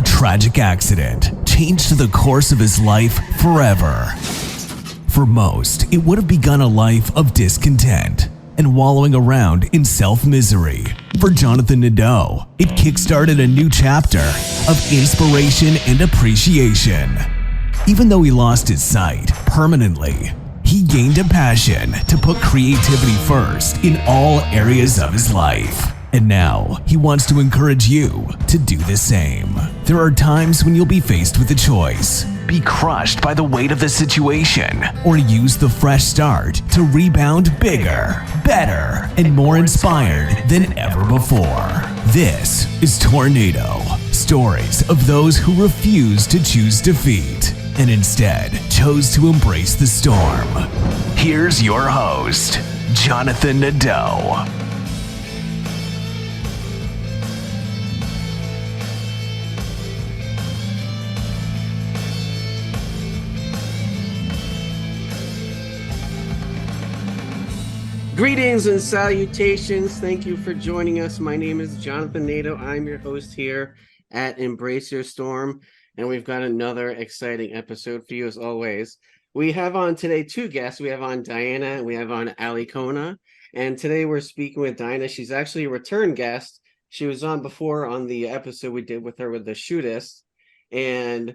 tragic accident changed the course of his life forever. For most, it would have begun a life of discontent and wallowing around in self-misery. For Jonathan Nadeau, it kickstarted a new chapter of inspiration and appreciation. Even though he lost his sight permanently, he gained a passion to put creativity first in all areas of his life. And now, he wants to encourage you to do the same. There are times when you'll be faced with a choice. Be crushed by the weight of the situation, or use the fresh start to rebound bigger, better, and more inspired than ever before. This is Tornado, stories of those who refuse to choose defeat and instead chose to embrace the storm. Here's your host, Jonathan Nadeau. Greetings and salutations. Thank you for joining us. My name is Jonathan Nadeau. I'm your host here at Embrace Your Storm, and we've got another exciting episode for you as always. We have on today two guests. We have on Diana and we have on Ali Kona. And today we're speaking with Diana. She's actually a return guest. She was on before on the episode we did with her with the shootist. And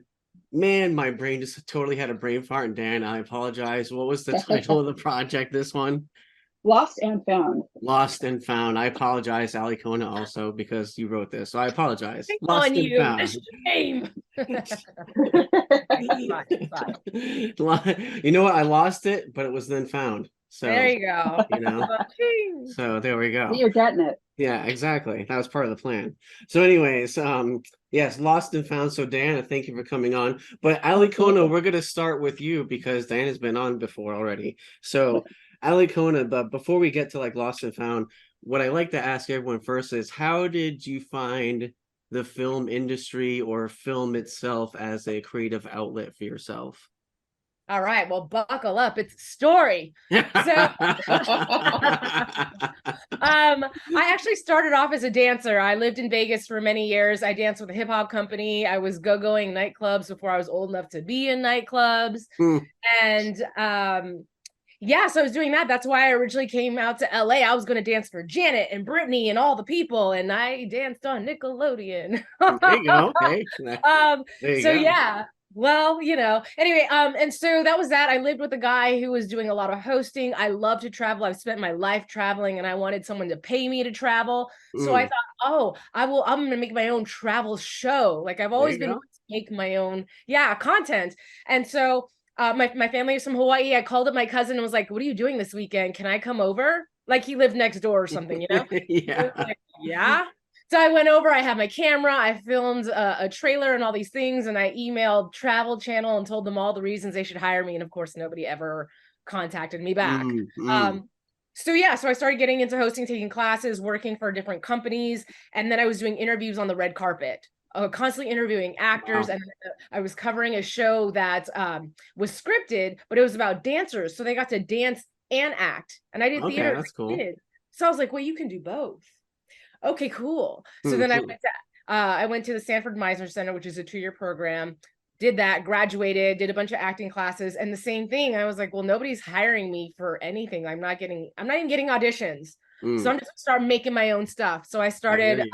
man, my brain just totally had a brain fart. And Diana, I apologize. What was the title of the project, this one? Lost and Found. Lost and Found. I apologize, Ali Kona, also because you wrote this, so I apologize. Lost and Found. Shame. You know what? I lost it, but it was then found. So there you go. You know. So there we go. You're getting it. Yeah, exactly. That was part of the plan. So, anyways, yes, Lost and Found. So, Diana, thank you for coming on. But Ali Kona, we're gonna start with you because Diana's been on before already. So. Ali Kona, but before we get to like Lost and Found, what I like to ask everyone first is, how did you find the film industry or film itself as a creative outlet for yourself? All right, well, buckle up. It's a story. So, I actually started off as a dancer. I lived in Vegas for many years. I danced with a hip hop company. I was go-going nightclubs before I was old enough to be in nightclubs. And yeah, so I was doing that. That's why I originally came out to LA. I was going to dance for Janet and Britney and all the people, and I danced on Nickelodeon. There you go. Okay. Yeah. Well, you know, anyway, and so that was that. I lived with a guy who was doing a lot of hosting. I love to travel. I've spent my life traveling, and I wanted someone to pay me to travel. So I thought, I'm going to make my own travel show. Like I've always been able to make my own, content. And so my family is from Hawaii. I called up my cousin and was like, what are you doing this weekend? Can I come over? Like he lived next door or something, you know? Yeah. Like, yeah. So I went over, I had my camera, I filmed a trailer and all these things. And I emailed Travel Channel and told them all the reasons they should hire me. And of course, nobody ever contacted me back. So I started getting into hosting, taking classes, working for different companies. And then I was doing interviews on the red carpet. Constantly interviewing actors. Wow. And I was covering a show that was scripted, but it was about dancers, so they got to dance and act. And I did theater. That's cool. So I was like, well, you can do both. Okay, cool. So then I went to the Sanford Meisner Center, which is a 2-year program. Did that, graduated, did a bunch of acting classes, and the same thing. I was like, well, nobody's hiring me for anything. I'm not even getting auditions. So I'm just gonna start making my own stuff. So I started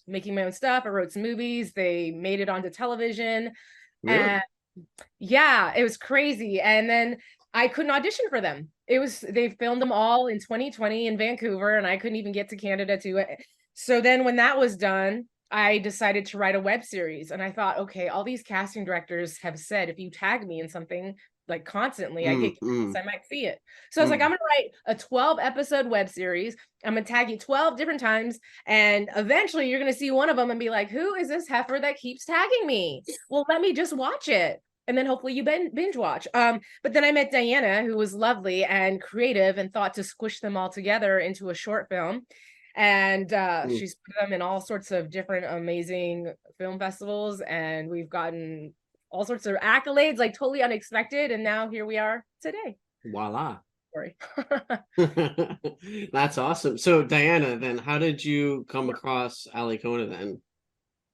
making my own stuff. I wrote some movies. They made it onto television. Really? And yeah, it was crazy. And then I couldn't audition for them. They filmed them all in 2020 in Vancouver, and I couldn't even get to Canada to it. So then when that was done, I decided to write a web series. And I thought, okay, all these casting directors have said, if you tag me in something like constantly, I get cast, I might see it. So I was like, I'm going to write a 12-episode web series. I'm going to tag you 12 different times. And eventually you're going to see one of them and be like, who is this heifer that keeps tagging me? Well, let me just watch it. And then hopefully you binge watch. But then I met Diana, who was lovely and creative and thought to squish them all together into a short film. And she's put them in all sorts of different amazing film festivals. And we've gotten all sorts of accolades, like totally unexpected. And now here we are today. Voila. Sorry. That's awesome. So Diana, then how did you come across Ali Kona then?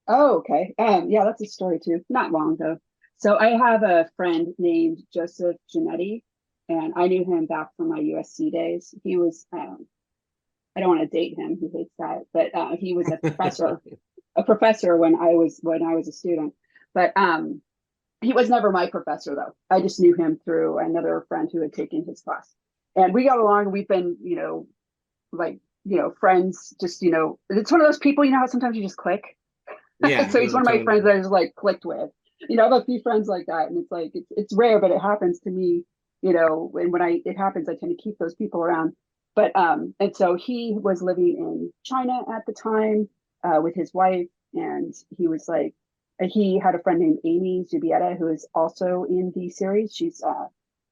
Oh, okay. Yeah, that's a story too. Not long though. So I have a friend named Joseph Genetti, and I knew him back from my USC days. He was, I don't want to date him. He hates that, but he was a professor when I was a student. But he was never my professor though. I just knew him through another friend who had taken his class, and we got along. We've been, like, friends. Just, it's one of those people. You know how sometimes you just click. Yeah, So he's no, one of my friends totally. that I just like clicked with. I have a few friends like that, and it's like it's rare, but it happens to me. And when it happens, I tend to keep those people around. But and so he was living in China at the time with his wife, and he was like, he had a friend named Amy Zubietta who is also in the series. She's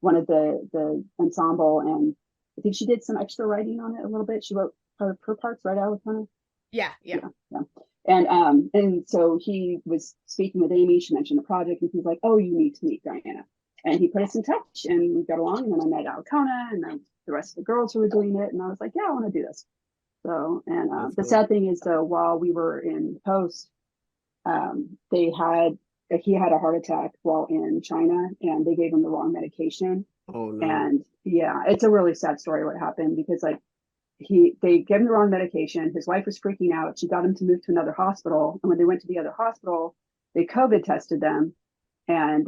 one of the ensemble, and I think she did some extra writing on it a little bit. She wrote her parts right out of Yeah, yeah. yeah. And so he was speaking with Amy. She mentioned the project, and he's like, "Oh, you need to meet Diana." And he put us in touch, and we got along. And then I met Ali Kona, and then the rest of the girls who were doing it. And I was like, "Yeah, I want to do this." So, and That's the cool. sad thing is, though, while we were in post, they had he had a heart attack while in China, and they gave him the wrong medication. Oh no. And yeah, it's a really sad story what happened, because like they gave him the wrong medication. His wife was freaking out. She got him to move to another hospital. And when they went to the other hospital, they COVID tested them, and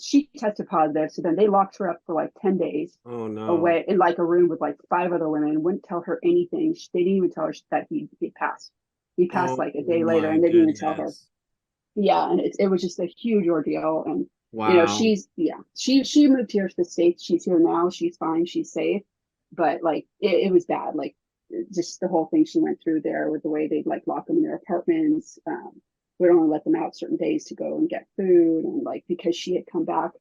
she tested positive. So then they locked her up for like 10 days Oh no. away in like a room with like five other women, wouldn't tell her anything. They didn't even tell her that he passed. He passed Oh like a day later, my and they didn't even tell her. goodness. Yeah, and it was just a huge ordeal. And Wow. she moved here to the States. She's here now. She's fine. She's safe. But like it was bad. Like just the whole thing she went through there with the way they'd like lock them in their apartments. Would only let them out certain days to go and get food, and like because she had come back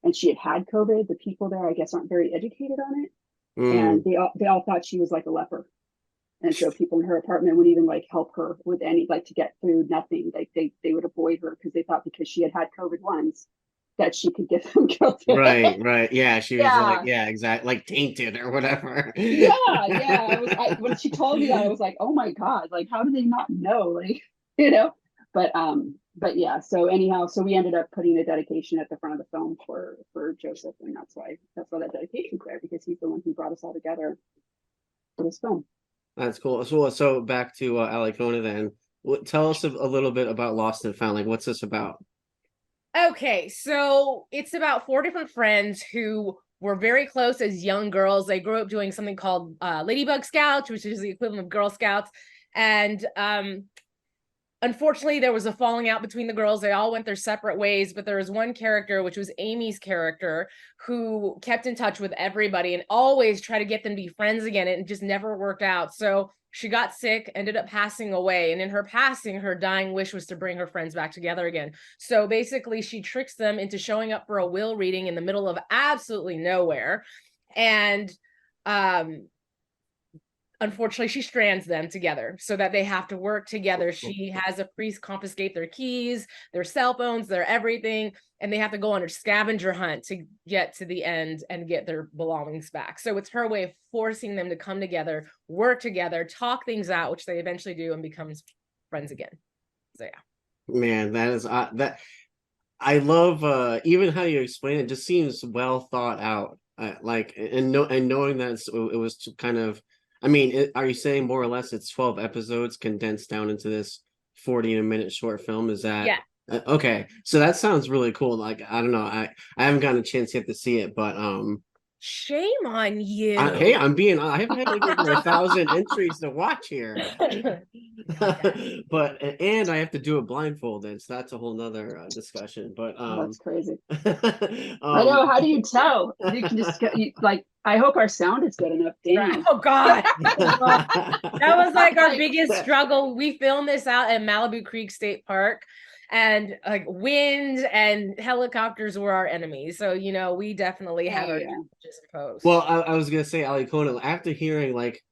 and she had COVID, the people there I guess aren't very educated on it, and Mm. they all thought she was like a leper. And so people in her apartment would even like help her with any like to get food, nothing. Like they would avoid her because they thought because she had COVID once that she could get them killed. Right, right. Yeah, she was like, Yeah. yeah, exactly, like tainted or whatever. Yeah. When she told me that, I was like, oh my God, like how do they not know? Like, you know, but yeah, so anyhow, so we ended up putting a dedication at the front of the film for Joseph, and that's why that dedication's there, because he's the one who brought us all together for this film. That's cool. So back to Ali Kona then. Tell us a little bit about Lost and Found. Like, what's this about? Okay, so it's about four different friends who were very close as young girls. They grew up doing something called Ladybug Scouts, which is the equivalent of Girl Scouts. And unfortunately, there was a falling out between the girls. They all went their separate ways, but there was one character, which was Amy's character, who kept in touch with everybody and always tried to get them to be friends again. And it just never worked out. So she got sick, ended up passing away. And in her passing, her dying wish was to bring her friends back together again. So basically, she tricks them into showing up for a will reading in the middle of absolutely nowhere. And unfortunately, she strands them together so that they have to work together. She has a priest confiscate their keys, their cell phones, their everything, and they have to go on a scavenger hunt to get to the end and get their belongings back. So it's her way of forcing them to come together, work together, talk things out, which they eventually do and becomes friends again. So yeah. Man, that is that I love even how you explain it just seems well thought out. Like and knowing that it was to kind of I mean, are you saying more or less it's 12 episodes condensed down into this 40-minute short film? Is that Yeah. okay? So that sounds really cool. Like I don't know, I haven't gotten a chance yet to see it, but Shame on you. hey, I haven't had like over 1,000 entries to watch here. But and I have to do it blindfolded, so that's a whole nother discussion. But That's crazy. I um know. How do you tell? You can just get like. I hope our sound is good enough. Right. Damn. Oh God. That was like our biggest struggle. We filmed this out at Malibu Creek State Park, and like wind and helicopters were our enemies. So we definitely had Oh our yeah. challenges in post. well, I was gonna say Ali Kona, after hearing like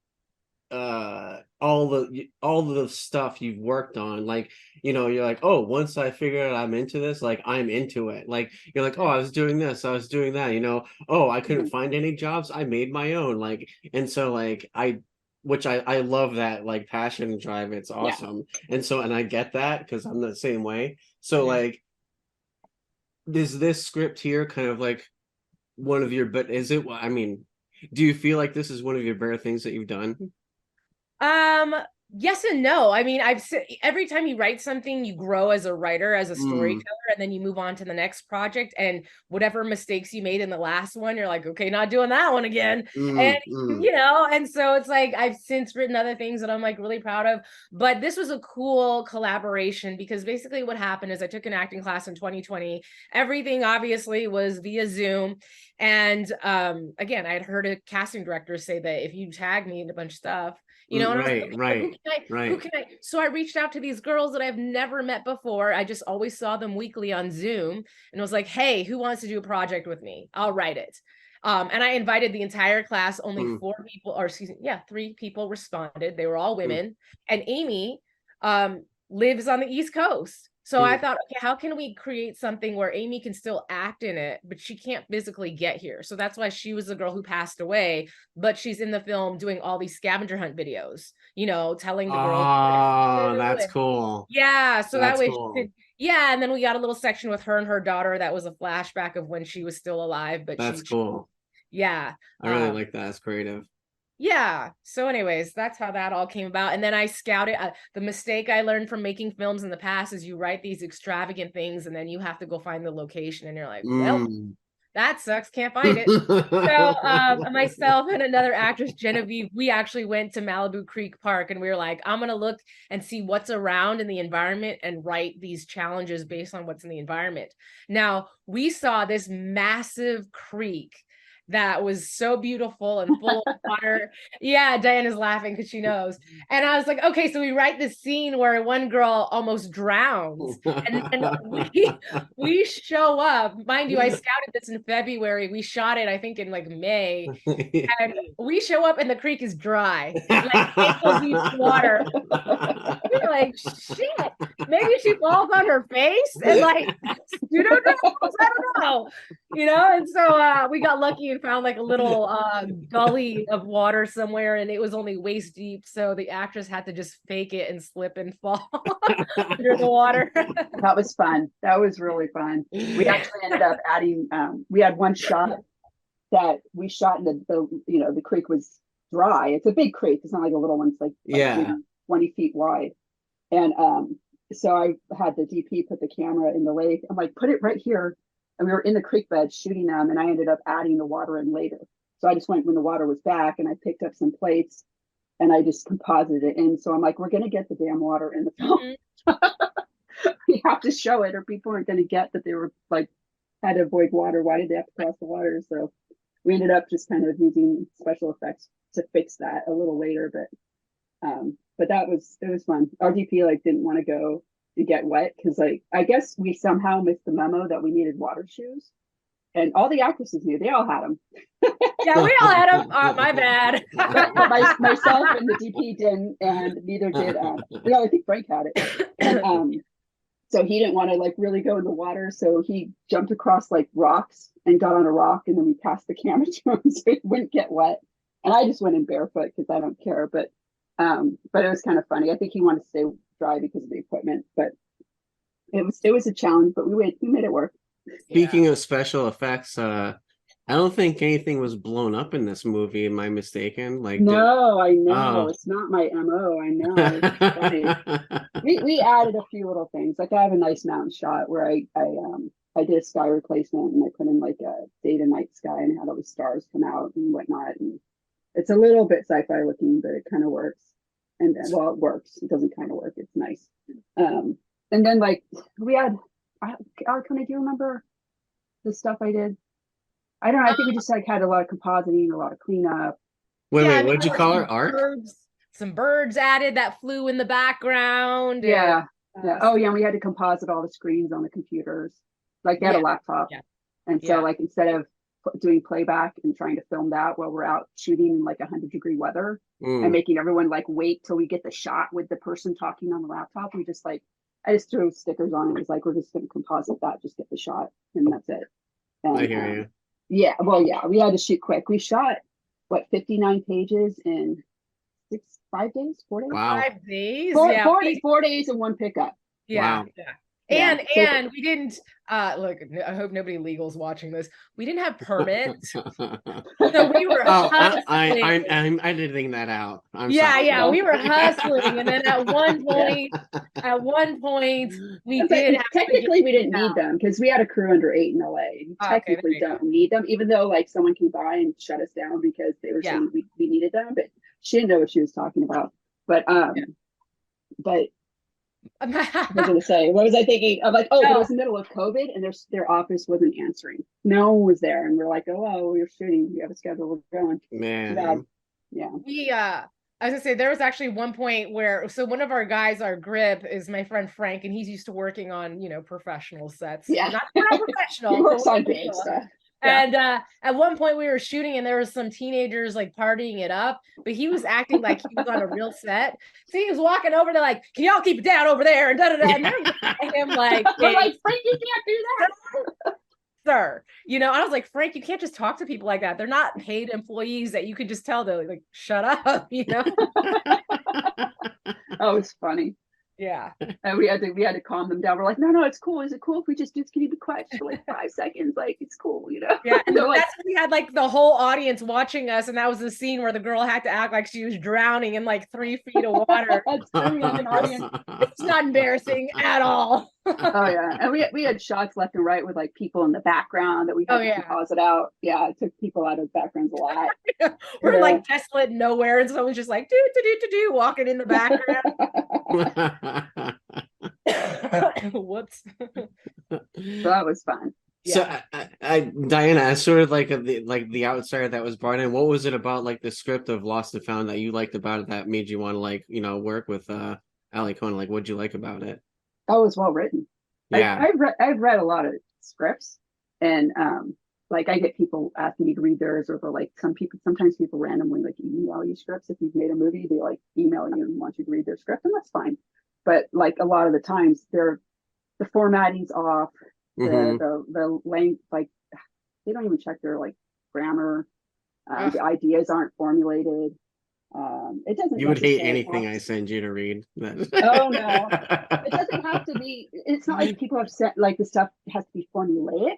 all the stuff you've worked on, like you're like, oh, once I figure out I'm into this, like I'm into it. Like you're like, oh, I was doing this, I was doing that, oh, I couldn't find any jobs, I made my own, like. And so like which I love that like passion and drive. It's Yeah. awesome. And so, and I get that because I'm the same way. So Mhm. like, is this script here kind of like one of your, but is it, I mean, do you feel like this is one of your better things that you've done? Yes and no. I mean, every time you write something, you grow as a writer, as a storyteller, and then you move on to the next project. And whatever mistakes you made in the last one, you're like, okay, not doing that one again. And and so it's like I've since written other things that I'm like really proud of. But this was a cool collaboration because basically what happened is I took an acting class in 2020. Everything obviously was via Zoom. And again, I had heard a casting director say that if you tag me in a bunch of stuff, and I was like, okay, who can I? So I reached out to these girls that I've never met before. I just always saw them weekly on Zoom and was like, hey, who wants to do a project with me? I'll write it. And I invited the entire class. Only 4 people, or excuse me, 3 people responded. They were all women. And Amy lives on the East Coast. So I thought, okay, how can we create something where Amy can still act in it, but she can't physically get here? So that's why she was the girl who passed away, but she's in the film doing all these scavenger hunt videos, telling the girls. Oh, that's cool. Yeah, so That's that way cool. she could, and then we got a little section with her and her daughter that was a flashback of when she was still alive, but That's cool. Yeah. I really like that. It's creative. Yeah. So anyways, that's how that all came about. And then I scouted the mistake I learned from making films in the past is you write these extravagant things and then you have to go find the location and you're like, well, that sucks. Can't find it. So myself and another actress, Genevieve, we actually went to Malibu Creek Park and we were like, I'm going to look and see what's around in the environment and write these challenges based on what's in the environment. Now, we saw this massive creek that was so beautiful and full of water. Yeah, Diana's laughing because she knows. And I was like, okay, so we write this scene where one girl almost drowns. And then we show up. Mind you, I scouted this in February. We shot it, I think, in like May. And we show up and the creek is dry, like ankle deep water. We're like, shit, maybe she falls on her face and like pseudo drowns. I don't know. And so we got lucky and found like a little gully of water somewhere, and it was only waist deep. So the actress had to just fake it and slip and fall under the water. That was fun. That was really fun. We actually ended up adding, we had one shot that we shot in the creek was dry. It's a big creek. It's not like a little one. It's like 20 feet wide. And so I had the DP put the camera in the lake. I'm like, put it right here. And we were in the creek bed shooting them, and I ended up adding the water in later. So I just went when the water was back, and I picked up some plates, and I just composited it in. So I'm like, we're going to get the damn water in the film. We have to show it, or people aren't going to get that they were like had to avoid water. Why did they have to cross the water? So we ended up just kind of using special effects to fix that a little later, but it was fun. Our DP like didn't want to go and get wet because like I guess we somehow missed the memo that we needed water shoes, and all the actresses knew. They all had them. Yeah, we all had them. My bad. Myself and the DP didn't, and neither did. I think Frank had it, and so he didn't want to like really go in the water, so he jumped across like rocks and got on a rock, and then we passed the camera to him so he wouldn't get wet. And I just went in barefoot because I don't care, but it was kind of funny. I think he wanted to stay dry because of the equipment, but it was a challenge, but we made it work. Speaking of special effects, I don't think anything was blown up in this movie. Am I mistaken? Like no, I know it's not my MO. I know. It's funny. We added a few little things. Like I have a nice mountain shot where I did a sky replacement and I put in like a day to night sky and had all the stars come out and whatnot. And it's a little bit sci-fi looking, but it kind of works. And then, well, it works. It doesn't kind of work. It's nice. And then like we had, Kona, do you remember the stuff I did? I don't know. I think we just like had a lot of compositing, a lot of cleanup. Wait, what'd you call her? Art? Some birds added that flew in the background. Yeah. Oh yeah. And we had to composite all the screens on the computers. Like they had a laptop. Yeah. And so like instead of doing playback and trying to film that while we're out shooting in like 100-degree weather and making everyone like wait till we get the shot with the person talking on the laptop, we just like I just threw stickers on it. It was like we're just gonna composite that, just get the shot, and that's it. And, I hear you. Yeah, well, yeah, we had to shoot quick. We shot 59 pages in 5 days, 4 days. Wow. 5 days. Four, Yeah. 4 days and one pickup. Yeah. Wow. Yeah. Yeah, And we didn't look, I hope nobody legal's watching this. We didn't have permits. So we were hustling. I'm editing that out. I'm Yeah, sorry. yeah, we were hustling, and then at one point, we It's did like, have technically to we didn't need them because we had a crew under 8 in LA. You Oh, okay, there technically you go. don't need them, even though like someone came by and shut us down because they were Yeah. saying we needed them, but she didn't know what she was talking about. But but I was gonna say, what was I thinking? I'm like, but it was the middle of COVID and their office wasn't answering. No one was there, and we're like, we're shooting. We have a schedule. We're going. Man. Yeah. We I was gonna say there was actually one point where one of our guys, our grip, is my friend Frank, and he's used to working on professional sets. Yeah, we're not professional. He works on big stuff. And at one point we were shooting and there was some teenagers like partying it up, but he was acting like he was on a real set. So he was walking over to like, can y'all keep it down over there? And da-da-da. And they're looking at him like, we're like, Frank, you can't do that. Sir. I was like, Frank, you can't just talk to people like that. They're not paid employees that you could just tell they're like, shut up, Oh, it's funny. Yeah. And we had to calm them down. We're like, no, it's cool. Is it cool if we just can you be quiet for like 5 seconds? Like, it's cool, Yeah, and that's like, when we had like the whole audience watching us, and that was the scene where the girl had to act like she was drowning in like 3 feet of water. That's true. An audience. It's not embarrassing at all. Oh yeah, and we had shots left and right with like people in the background that we had to composite out. Yeah, it took people out of backgrounds a lot. We're like desolate nowhere, and someone's just like do walking in the background. Whoops. So that was fun. So Diana, as sort of like the outsider that was brought in, what was it about like the script of Lost and Found that you liked about it that made you want to like work with Ali Kona? Like, what'd you like about it? Oh, it was well written. Yeah, I've read a lot of scripts, and like I get people asking me to read theirs, or like sometimes people randomly like email you scripts. If you've made a movie, they like email you and want you to read their script, and that's fine. But like a lot of the times, the formatting's off, the length, like they don't even check their like grammar. The ideas aren't formulated. It doesn't. You would hate anything I send you to read. Oh no, it doesn't have to be. It's not like people have said like the stuff has to be formulaic,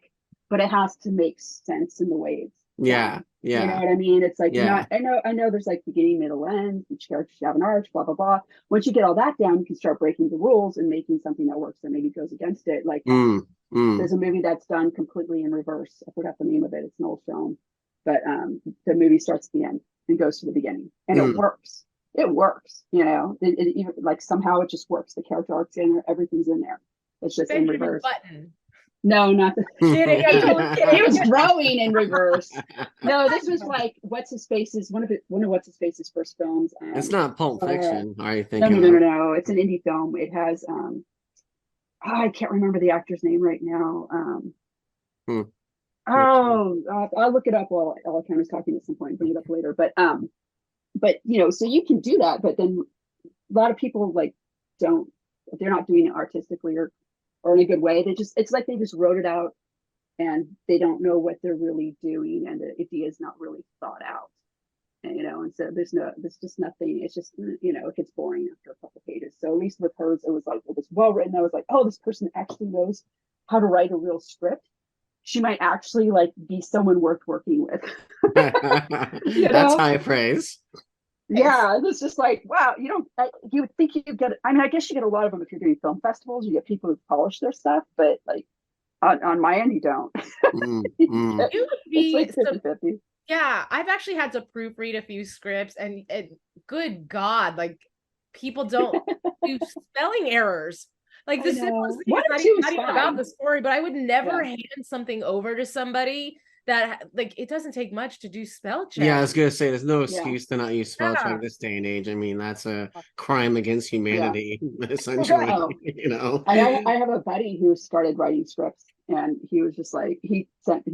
but it has to make sense in the way it's done. You know what I mean? It's like not. I know. There's like beginning, middle, end. Each character should have an arc. Blah blah blah. Once you get all that down, you can start breaking the rules and making something that works that maybe goes against it. Like there's a movie that's done completely in reverse. I forgot the name of it. It's an old film, but the movie starts at the end and goes to the beginning, and it works. It works, it even like somehow it just works. The character arc's in there, everything's in there. It's just in reverse. Button. No, not the kidding. He was growing in reverse. No, this was like what's his face's one of what's his face's first films. It's not Pulp Fiction, are you thinking? No. It's an indie film. It has I can't remember the actor's name right now. I'll look it up while Ken is talking at some point and bring it up later. But so you can do that, but then a lot of people like they're not doing it artistically or in a good way. It's like they just wrote it out and they don't know what they're really doing, and the idea is not really thought out. And so there's just nothing. It's just it gets boring after a couple pages. So at least with hers, it was well written. I was like, oh, this person actually knows how to write a real script. She might actually like be someone worth working with. That's high praise. Yeah, it's just like, wow, you would think you get, I mean, I guess you get a lot of them if you're doing film festivals, you get people who polish their stuff, but like on my end, you don't. It would be it's like 50-50. Yeah, I've actually had to proofread a few scripts, and good God, like people don't do spelling errors. Like the simplest thing is not even about the story, but I would never hand something over to somebody that like it doesn't take much to do spell check. Yeah, I was gonna say there's no excuse to not use spell check this day and age. I mean, that's a crime against humanity, essentially. I have a buddy who started writing scripts, and he was just like he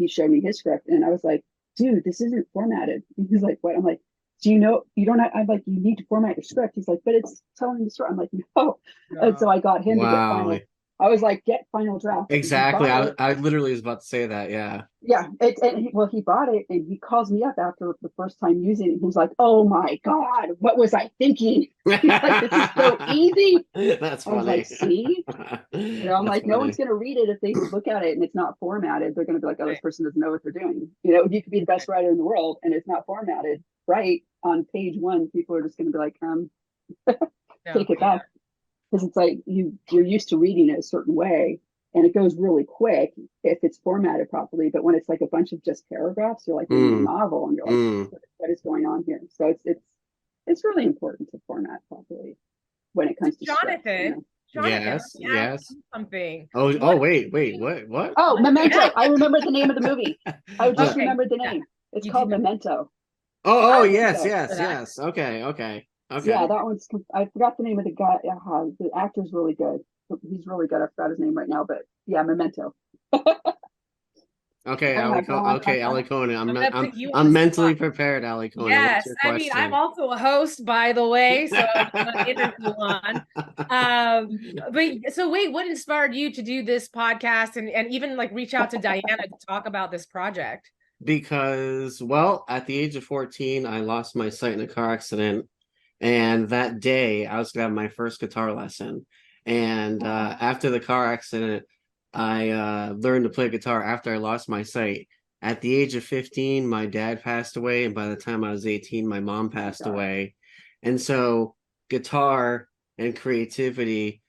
showed me his script, and I was like, dude, this isn't formatted. And he's like, what? I'm like, you don't have, I'm like, you need to format your script. He's like, but it's telling the story. I'm like, no. And so I got him to get I was like, get final draft. Exactly. I literally was about to say that. Yeah. Yeah, he bought it and he calls me up after the first time using it. He's like, "Oh my God, what was I thinking?" He's like, "This is so easy." That's I was funny. like, "See," I'm That's like, "No one's funny. gonna read it if they look at it and it's not formatted. They're gonna be like, oh, this person doesn't know what they're doing." You could be the best writer in the world and it's not formatted right on page one. People are just gonna be like, take it back, because it's like you're used to reading it a certain way and it goes really quick if it's formatted properly, but when it's like a bunch of just paragraphs, you're like reading a novel and you're like, what is going on here? So it's really important to format properly when it comes to Jonathan. Jonathan, Yes, let me ask yes. you something. Wait, what? Oh, Memento. I remembered the name of the movie. I just Okay. remembered the name. It's You called do know. Memento. Oh, Memento. yes. Okay. Yeah, that one's. I forgot the name of the guy. The actor's really good. He's really good. I forgot his name right now, but yeah, Memento. Okay, I have gone. Ali Kona. I'm gonna put you on I'm the mentally spot. prepared, Ali Kona. What's Yes, your I mean, I'm question? also a host, by the way, so I'm gonna interview one. But so wait, what inspired you to do this podcast and even like reach out to Diana to talk about this project? Because, well, at the age of 14, I lost my sight in a car accident. And that day, I was going to have my first guitar lesson. And after the car accident, I learned to play guitar after I lost my sight. At the age of 15, my dad passed away. And by the time I was 18, my mom passed away. And so guitar and creativity,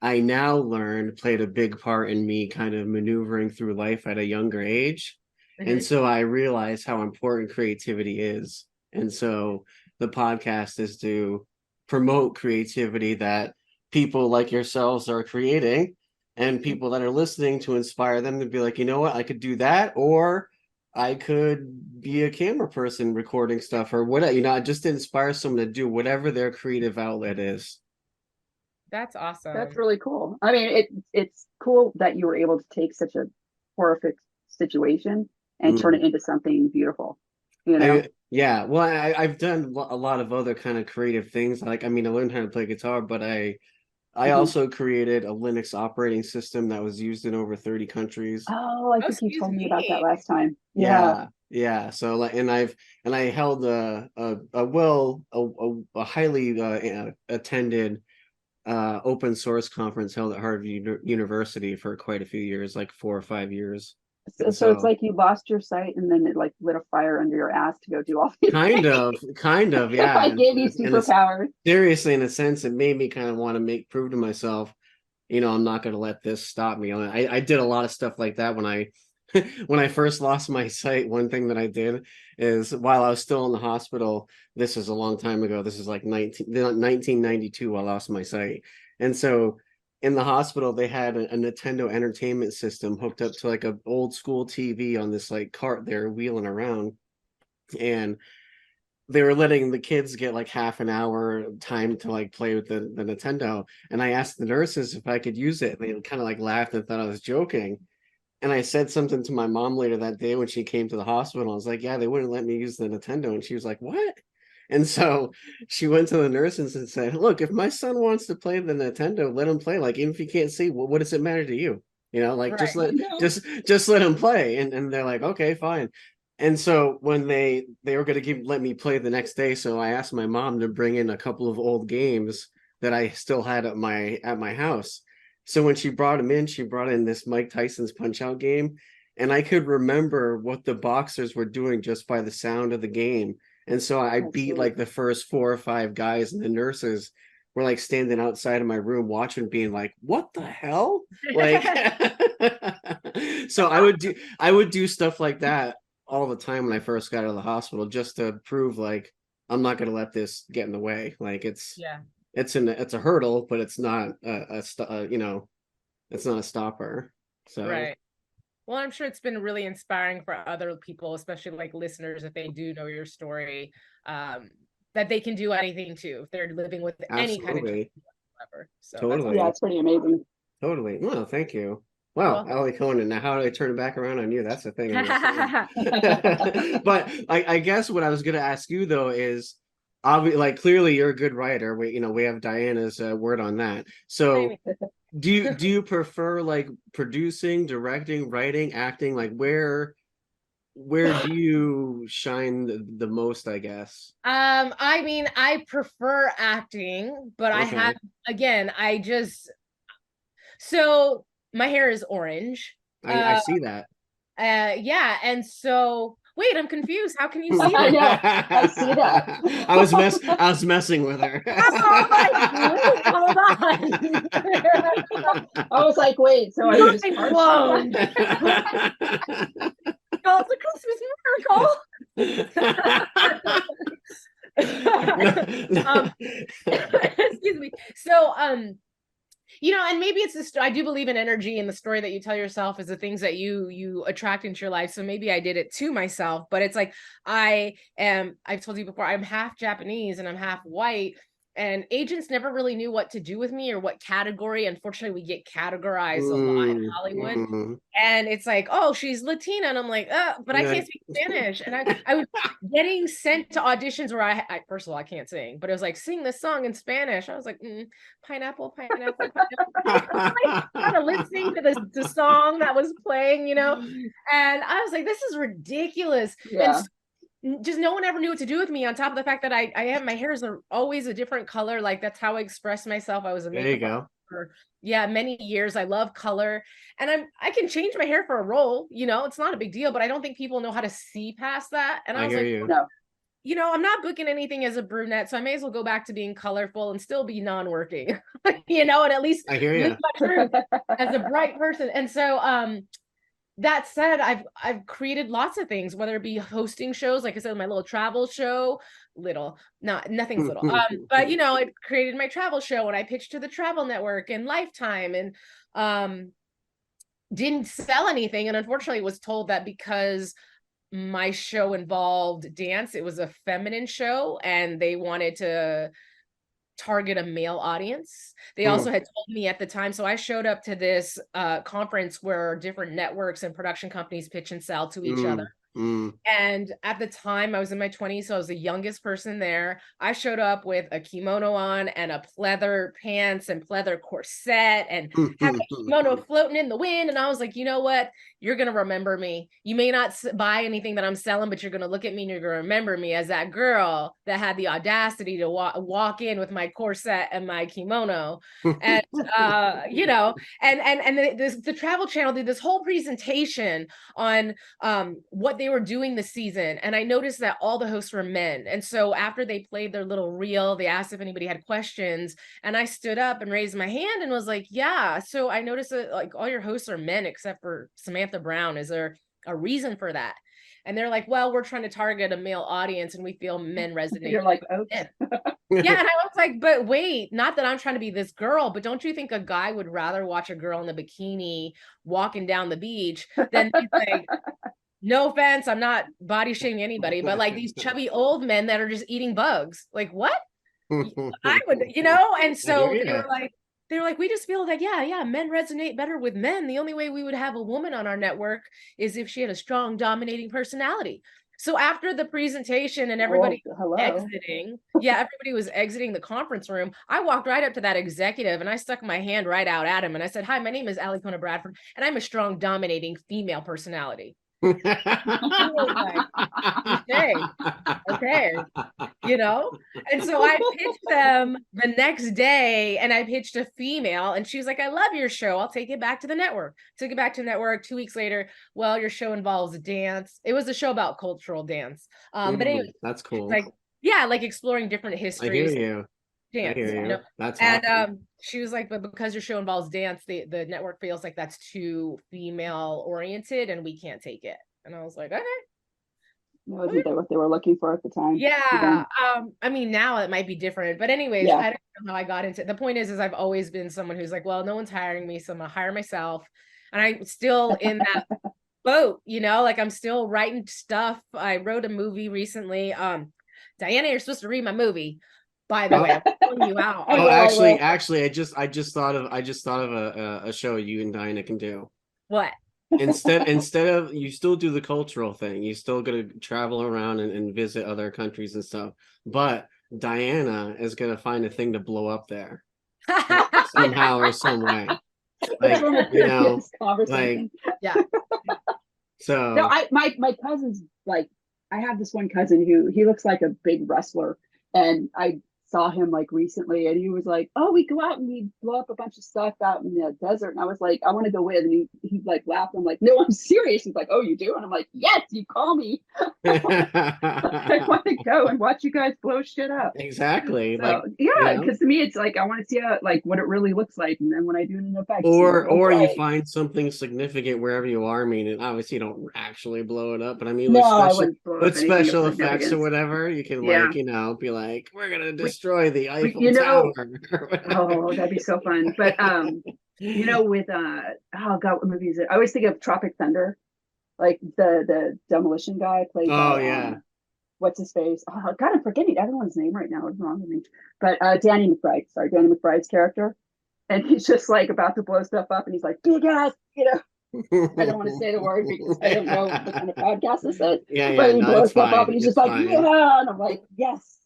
I now learned, played a big part in me kind of maneuvering through life at a younger age. And so I realized how important creativity is. And so the podcast is to promote creativity that people like yourselves are creating, and people that are listening, to inspire them to be like, you know what, I could do that, or I could be a camera person recording stuff, or whatever, just to inspire someone to do whatever their creative outlet is. That's awesome. That's really cool. I mean, it's cool that you were able to take such a horrific situation and turn it into something beautiful. Yeah, well, I've done a lot of other kind of creative things. Like, I mean, I learned how to play guitar, but I also created a Linux operating system that was used in over 30 countries. Oh, I think you told me about that last time. Yeah. Yeah. So like, and I held a highly attended open source conference held at Harvard University for quite a few years, like 4 or 5 years. So it's like you lost your sight and then it like lit a fire under your ass to go do all these kind of, yeah. I gave you superpowers. Seriously, in a sense, it made me kind of want to prove to myself, I'm not going to let this stop me. I did a lot of stuff like that when I when I first lost my sight. One thing that I did is, while I was still in the hospital, this is a long time ago, this is like 1992, I lost my sight. And so in the hospital, they had a Nintendo Entertainment System hooked up to like a old school TV on this like cart they were wheeling around, and they were letting the kids get like half an hour time to like play with the Nintendo. And I asked the nurses if I could use it, and they kind of like laughed and thought I was joking. And I said something to my mom later that day when she came to the hospital. I was like, yeah, they wouldn't let me use the Nintendo. And she was like, what? And so she went to the nurses and said, look, if my son wants to play the Nintendo, let him play. Like, even if he can't see, what does it matter to you? Like, just let him play. And they're like, okay, fine. And so when they were going to let me play the next day, so I asked my mom to bring in a couple of old games that I still had at my house. So when she brought him in, she brought in this Mike Tyson's Punch-Out game, and I could remember what the boxers were doing just by the sound of the game. And so I beat like the first 4 or 5 guys, and the nurses were like standing outside of my room watching, being like, what the hell? Like, so I would do stuff like that all the time when I first got out of the hospital, just to prove like I'm not going to let this get in the way. Like, it's a hurdle, but it's not it's not a stopper. So right. Well, I'm sure it's been really inspiring for other people, especially like listeners, if they do know your story, that they can do anything too if they're living with any kind of whatever. So totally, yeah, it's pretty amazing. Totally. Well, thank you. Wow, Ali Kona. Now, how do I turn it back around on you? That's the thing. But I guess what I was going to ask you though is, obviously, like, clearly you're a good writer. We have Diana's word on that. So Do you prefer like producing, directing, writing, acting? Like where do you shine the most, I guess? I mean, I prefer acting, but I have, Okay. again, so my hair is orange. I see that. Yeah, and so wait, I'm confused. How can you see I that? know. I see that. I was messing with her. Oh, like, wait, hold on. I was like, wait, so are you just Mind partial? blown. Oh, it's a Christmas miracle. Excuse me. So, and maybe it's this, I do believe in energy, and the story that you tell yourself is the things that you attract into your life. So maybe I did it to myself, but it's like, I've told you before, I'm half Japanese and I'm half white. And agents never really knew what to do with me or what category. Unfortunately, we get categorized a lot in Hollywood. And it's like, oh, she's Latina. And I'm like, but I can't speak Spanish. And I was getting sent to auditions where I first of all, I can't sing, but it was like, sing this song in Spanish. I was like, pineapple, pineapple, pineapple. Kind of listening to the song that was playing, and I was like, this is ridiculous. Yeah. And just no one ever knew what to do with me, on top of the fact that I have, my hair is always a different color. Like, that's how I express myself. I was a There you makeup go. artist for many years. I love color, and I can change my hair for a role, it's not a big deal, but I don't think people know how to see past that. And I I was hear like, you. No. I'm not booking anything as a brunette, so I may as well go back to being colorful and still be non-working, and at least I hear you. live my truth as a bright person. And so, that said, I've created lots of things, whether it be hosting shows, like I said, my little travel show, nothing's little. But I created my travel show, and I pitched to the Travel Network and Lifetime, and didn't sell anything, and unfortunately was told that because my show involved dance, it was a feminine show, and they wanted to target a male audience. They also had told me at the time, so I showed up to this conference where different networks and production companies pitch and sell to each other. And at the time, I was in my 20s, so I was the youngest person there. I showed up with a kimono on and a pleather pants and pleather corset, and had my kimono floating in the wind. And I was like, you know what? You're going to remember me. You may not buy anything that I'm selling, but you're going to look at me and you're going to remember me as that girl that had the audacity to walk in with my corset and my kimono. And, and the Travel Channel did this whole presentation on what they were doing this season. And I noticed that all the hosts were men. And so after they played their little reel, they asked if anybody had questions. And I stood up and raised my hand and was like, yeah. So I noticed that like all your hosts are men except for Samantha Brown. Is there a reason for that? And they're like, well, we're trying to target a male audience and we feel men resonate. You're like, okay. Yeah, and I was like, but wait, not that I'm trying to be this girl, but don't you think a guy would rather watch a girl in a bikini walking down the beach than like, no offense, I'm not body shaming anybody, but like these chubby old men that are just eating bugs? Like, what? I would, and so they were like, we just feel like, yeah, men resonate better with men. The only way we would have a woman on our network is if she had a strong, dominating personality. So after the presentation and everybody exiting, everybody was exiting the conference room, I walked right up to that executive and I stuck my hand right out at him and I said, hi, my name is Ali Kona Bradford, and I'm a strong, dominating female personality. Okay, and so I pitched them the next day, and I pitched a female, and she was like, I love your show, I'll take it back to the network. Took it back to the network 2 weeks later. Well, your show involves dance. It was a show about cultural dance, but anyway, that's cool. Like exploring different histories. I hear you. Dance, I hear you. That's and awesome. she was like, but because your show involves dance, the network feels like that's too female oriented and we can't take it. And I was like, okay. Wasn't that what they were looking for at the time? Yeah. I mean, now it might be different, but anyways, I don't know how I got into. The point is I've always been someone who's like, well, no one's hiring me, so I'm gonna hire myself. And I'm still in that boat, like I'm still writing stuff. I wrote a movie recently. Diana, you're supposed to read my movie, by the way. I'm calling you out. Oh, actually, I just thought of a show you and Diana can do. What? Instead of, you still do the cultural thing, you still gonna travel around and visit other countries and stuff, but Diana is gonna find a thing to blow up there. somehow or some way. It's from a You know, previous conversation. Yeah. so No, my cousin's like, I have this one cousin who he looks like a big wrestler, and I saw him like recently, and he was like, "Oh, we go out and we blow up a bunch of stuff out in the desert," and I was like, "I want to go with," and he like laughed. I'm like, "No, I'm serious." He's like, "Oh, you do?" And I'm like, "Yes, you call me. I want to go and watch you guys blow shit up." exactly, like, So you yeah, know. because to me it's like I want to see how, like what it really looks like, and then when I do it in effects, I'm like, Or you okay. find something significant wherever you are. I mean, and obviously you don't actually blow it up, but I mean No, I wouldn't blow up with anything of special effects or significance. whatever, you can Yeah, like, be like, we're gonna we, destroy the Eiffel you Tower. know, oh, that'd be so fun. But you know, with oh god, what movie is it? I always think of Tropic Thunder, like the demolition guy played Oh by yeah. what's his face? Oh god, I'm forgetting everyone's name right now. What's wrong with me? But Danny McBride, sorry, Danny McBride's character, and he's just like about to blow stuff up, and he's like, big ass, you know. I don't want to say the word because I don't know what kind of podcast this is. Yeah, But he no, blows it's stuff up fine. and he's just It's like, fine. yeah. And I'm like, yes.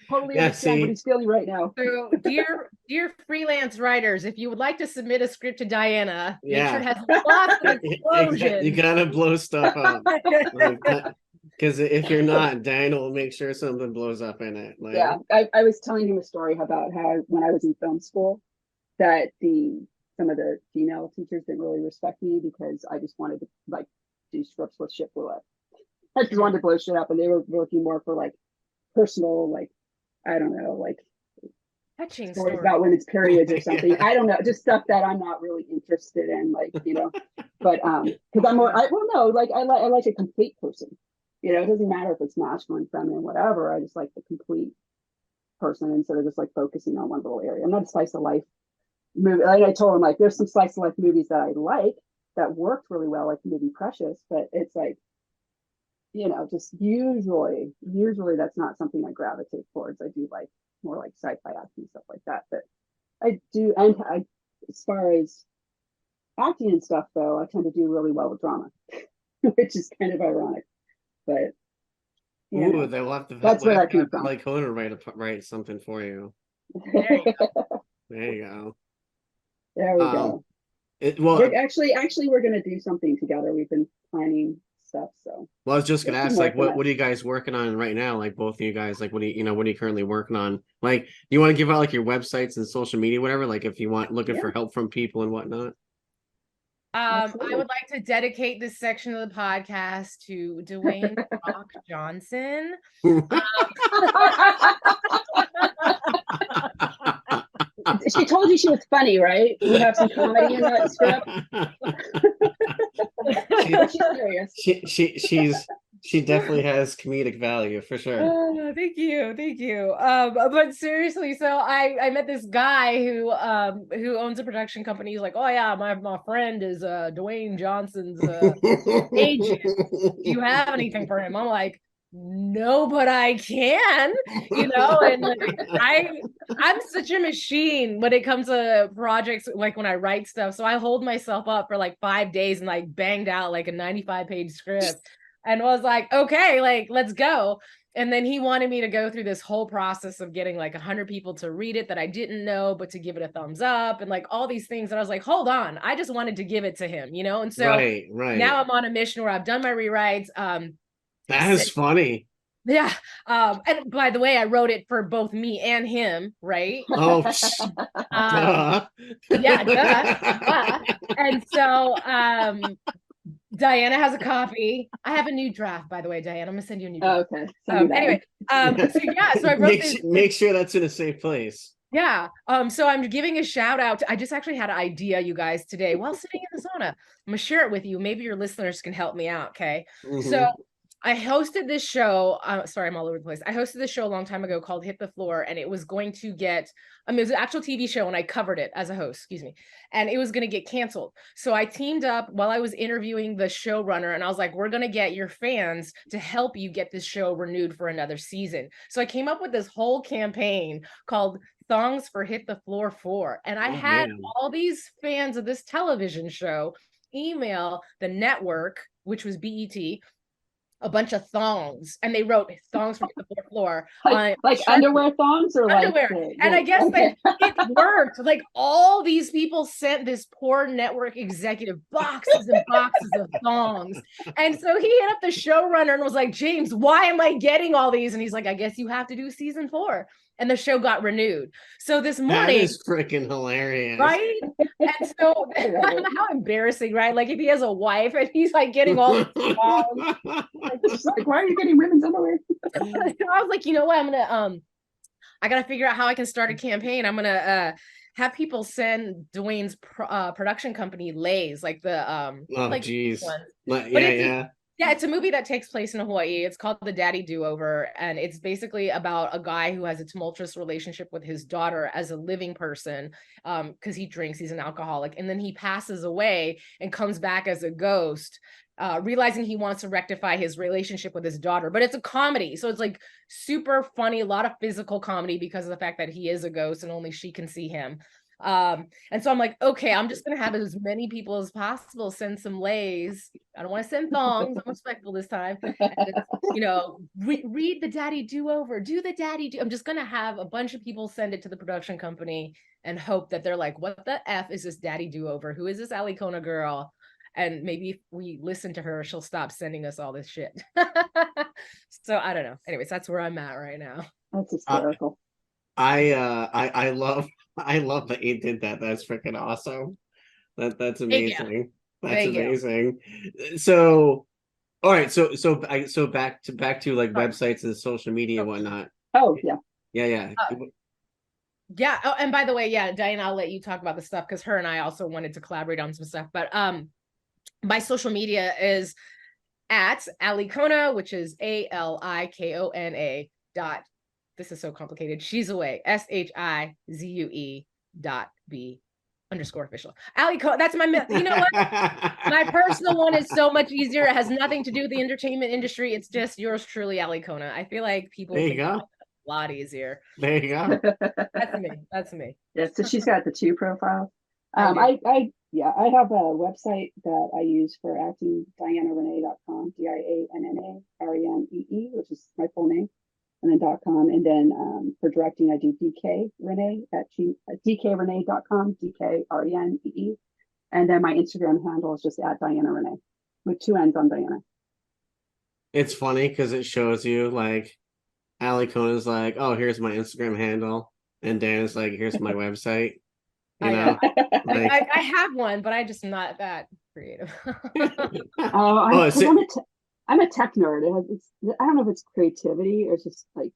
Totally Yeah, understand what see. he's feeling right now. So, dear freelance writers, if you would like to submit a script to Diana, make sure Yeah. it has lots of You explosions. gotta blow stuff up. Like that. Because if you're not, Dan will make sure something blows up in it. Like, Yeah. I was telling him a story about how when I was in film school, that some of the female teachers didn't really respect me because I just wanted to like do scripts where shit blew up. I just wanted to blow shit up, and they were looking more for like personal, like I don't know, like Touching stories story. about women's periods or something. yeah. I don't know, just stuff that I'm not really interested in, like But because I'm more, well, no, like I like a complete person. It doesn't matter if it's masculine, feminine, whatever. I just like the complete person instead of just like focusing on one little area. I'm not a slice of life movie. Like I told him, like there's some slice of life movies that I like that worked really well, like maybe Precious, but it's like just usually that's not something I gravitate towards. I do like more like sci-fi acting stuff like that. But I do, and as far as acting and stuff, though, I tend to do really well with drama, which is kind of ironic. But Ooh, they'll have to that's where that came from. like Kona write something for you. There you go. There you go. There we go. Well, actually, we're gonna do something together. We've been planning stuff. So I was just gonna ask, like, what are you guys working on right now? Like, both of you guys, like, what are you currently working on? Like, do you want to give out like your websites and social media, whatever? Like, if you want looking for help from people and whatnot. I would like to dedicate this section of the podcast to Dwayne Rock Johnson. She told you she was funny, right? We have some comedy in that script. She definitely has comedic value for sure. Oh, thank you. But seriously, so I met this guy who owns a production company. He's like, oh yeah, my friend is Dwayne Johnson's agent. Do you have anything for him? I'm like, no, but I can, and I'm such a machine when it comes to projects, like when I write stuff. So I hold myself up for like 5 days and like banged out like a 95-page script and was like, okay, like, let's go. And then he wanted me to go through this whole process of getting like 100 people to read it that I didn't know, but to give it a thumbs up and like all these things. And I was like, hold on, I just wanted to give it to him, And so right. now I'm on a mission where I've done my rewrites. That is funny. Yeah. And by the way, I wrote it for both me and him, right? Oh, yeah, duh. And so Diana has a copy. I have a new draft, by the way, Diana. I'm gonna send you a new draft. Okay. Anyway, so I wrote this. Make sure that's in a safe place. Yeah. So I'm giving a shout out. I just actually had an idea, you guys, today while sitting in the sauna. I'm gonna share it with you. Maybe your listeners can help me out. Okay. Mm-hmm. So I hosted this show. Sorry, I'm all over the place. I hosted this show a long time ago called Hit the Floor, and it was going to get, it was an actual TV show, and I covered it as a host, and it was going to get canceled. So I teamed up while I was interviewing the showrunner, and I was like, we're going to get your fans to help you get this show renewed for another season. So I came up with this whole campaign called Songs for Hit the Floor 4. And I had all these fans of this television show email the network, which was BET, a bunch of thongs, and they wrote "thongs from the fourth floor" on like Sharpie. underwear thongs or Underwear. like And I guess okay. like it worked. Like all these people sent this poor network executive boxes and boxes of thongs. And so he hit up the showrunner and was like, James, why am I getting all these? And he's like, I guess you have to do season 4. And the show got renewed. So this morning, that is freaking hilarious, right? And so how embarrassing, right? Like if he has a wife and he's like getting all these thongs. She's like, why are you getting women's underwear? I was like, you know what? I got to figure out how I can start a campaign. I'm going to have people send Dwayne's production company Lay's, like the like geez. It's a movie that takes place in Hawaii. It's called The Daddy Do-Over, and it's basically about a guy who has a tumultuous relationship with his daughter as a living person, because he drinks, he's an alcoholic, and then he passes away and comes back as a ghost, realizing he wants to rectify his relationship with his daughter. But it's a comedy, so it's like super funny, a lot of physical comedy because of the fact that he is a ghost and only she can see him. And so I'm like, okay, I'm just gonna have as many people as possible send some Lays. I don't want to send thongs. I'm respectful this time. And, read the Daddy Do-Over, do the Daddy Do. I'm just gonna have a bunch of people send it to the production company and hope that they're like, what the F is this Daddy Do-Over? Who is this Ali Kona girl? And maybe if we listen to her, she'll stop sending us all this shit. So I don't know. Anyways, that's where I'm at right now. That's hysterical. I love that you did that. That's freaking awesome. That's amazing. That's amazing. So, all right. So back to like websites and social media and whatnot. Oh yeah. Yeah. Yeah. Oh, and by the way, yeah, Diana, I'll let you talk about the stuff because her and I also wanted to collaborate on some stuff. But my social media is at Ali Kona, which is ALIKONA . This is so complicated. She's away. SHIZUE.B_official. Ali Kona. That's my. You know what? My personal one is so much easier. It has nothing to do with the entertainment industry. It's just yours truly, Ali Kona. I feel like people. There you go. A lot easier. There you go. That's me. Yeah. So she's got the 2 profiles. I have a website that I use for acting, dianarenee.com, DIANNARENEE, which is my full name, and then .com. And then for directing, I do DK Renee at DKRenee.com, DKRENEE. And then my Instagram handle is just at Diana Renee with 2 N's on Diana. It's funny because it shows you like Ali Kona's like, oh, here's my Instagram handle, and Dan's like, here's my website. You know, like, I have one, but I just not that creative. I'm a tech nerd. I don't know if it's creativity or it's just like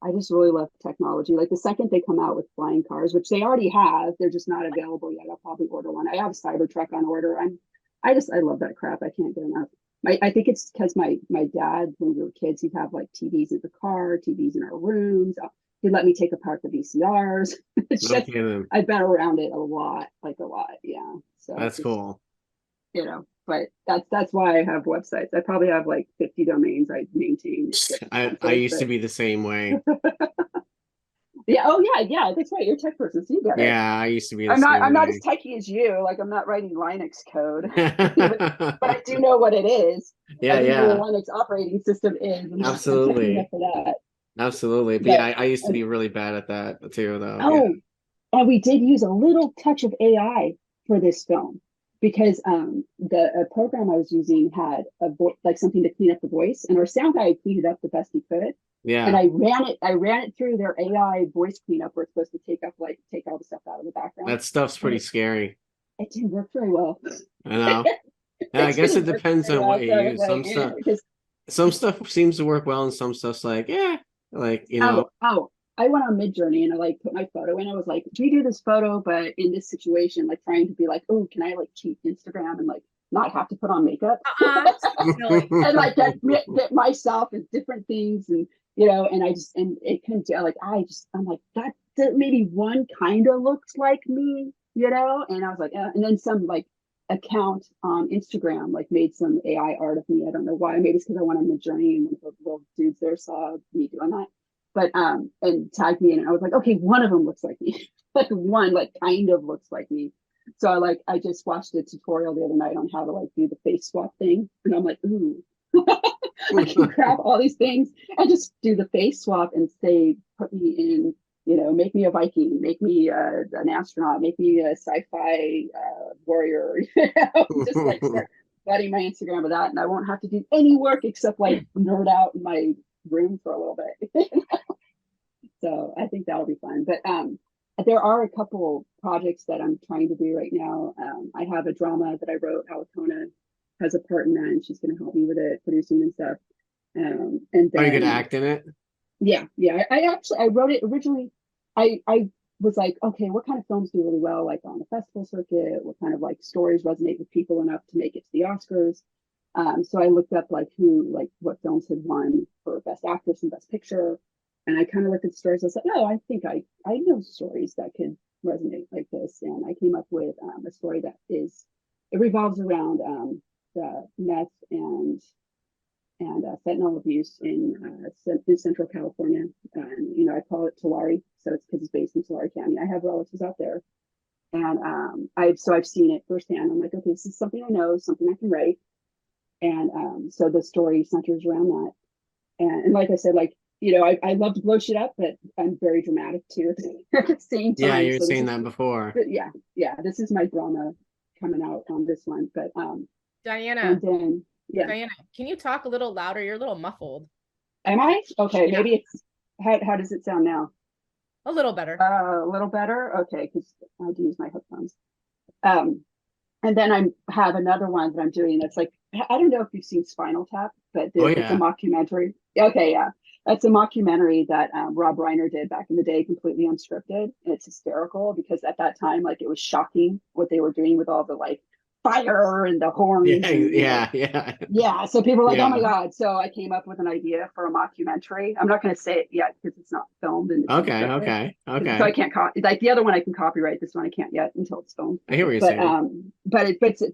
I just really love technology. Like the second they come out with flying cars, which they already have, they're just not available yet. I'll probably order one. I have a Cybertruck on order. I love that crap. I can't get enough. I think it's because my dad, when we were kids, he'd have like TVs in the car, TVs in our rooms. He'd let me take apart the VCRs. I've been around it a lot. Yeah. So that's cool. But that's why I have websites. I probably have like 50 domains I maintain. I used to be the same way. Yeah. Oh yeah. That's right. You're a tech person, so you get it. Yeah, I used to be. I'm not as techie as you. Like I'm not writing Linux code, but I do know what it is. Yeah. What a Linux operating system is. Absolutely. For that. Absolutely. But yeah, I used to be really bad at that too, though. Oh, yeah. And we did use a little touch of AI for this film because the program I was using had like something to clean up the voice, and our sound guy cleaned it up the best he could. Yeah. And I ran it through their AI voice cleanup where it's supposed to take all the stuff out of the background. That stuff's pretty scary. It didn't work very well. I know. I guess it depends on what you use. Some stuff seems to work well, and some stuff's like, yeah. Like, I went on Midjourney and I like put my photo in. I was like, do you do this photo, but in this situation, like trying to be like, oh, can I like cheat Instagram and like not have to put on makeup and like get myself in different things and and it couldn't do like I'm like that maybe one kind of looks like me, and I was like, and then some like account on Instagram like made some AI art of me. I don't know why. Maybe it's because I went on Midjourney and one of the little dudes there saw me doing that, but and tagged me in, and I was like, okay, one of them looks like me. Like one like kind of looks like me. So I just watched a tutorial the other night on how to like do the face swap thing, and I'm like, ooh. I can grab all these things and just do the face swap and say, put me in, make me a Viking, make me an astronaut, make me a sci-fi warrior, just like start flooding my Instagram with that. And I won't have to do any work except like nerd out in my room for a little bit. So I think that'll be fun. But there are a couple projects that I'm trying to do right now. I have a drama that I wrote. Ali Kona has a part in that, and she's going to help me with it, producing and stuff. And then, are you going to act in it? Yeah. I wrote it originally. I was like, okay, what kind of films do really well, like on the festival circuit? What kind of like stories resonate with people enough to make it to the Oscars? So I looked up like what films had won for Best Actress and Best Picture. And I kind of looked at stories. I was like, oh, I think I know stories that could resonate like this. And I came up with a story that it revolves around the meth and fentanyl abuse in Central California. And, I call it Tulare. So it's because it's based in Tulare County. I have relatives out there. And I've seen it firsthand. I'm like, okay, this is something I know, something I can write. And so the story centers around that. And like I said, like, I love to blow shit up, but I'm very dramatic too at the same time. Yeah, you're saying that before. Yeah. This is my drama coming out on this one. But Diana, and then Diana, can you talk a little louder? You're a little muffled. Am I? Okay, Yeah. maybe it's how does it sound now? A little better. A little better? Okay, because I had to use my headphones. And then I have another one that I'm doing that's like, I don't know if you've seen Spinal Tap, but it's a mockumentary. Okay, yeah. That's a mockumentary that Rob Reiner did back in the day, completely unscripted. And it's hysterical because at that time, like, it was shocking what they were doing with all the like fire and the horns. Yeah. So people were like, oh my God. So I came up with an idea for a mockumentary. I'm not going to say it yet because it's not filmed. And it's Okay. So I can't like the other one I can copyright. This one I can't yet until it's filmed. I hear what you're saying. But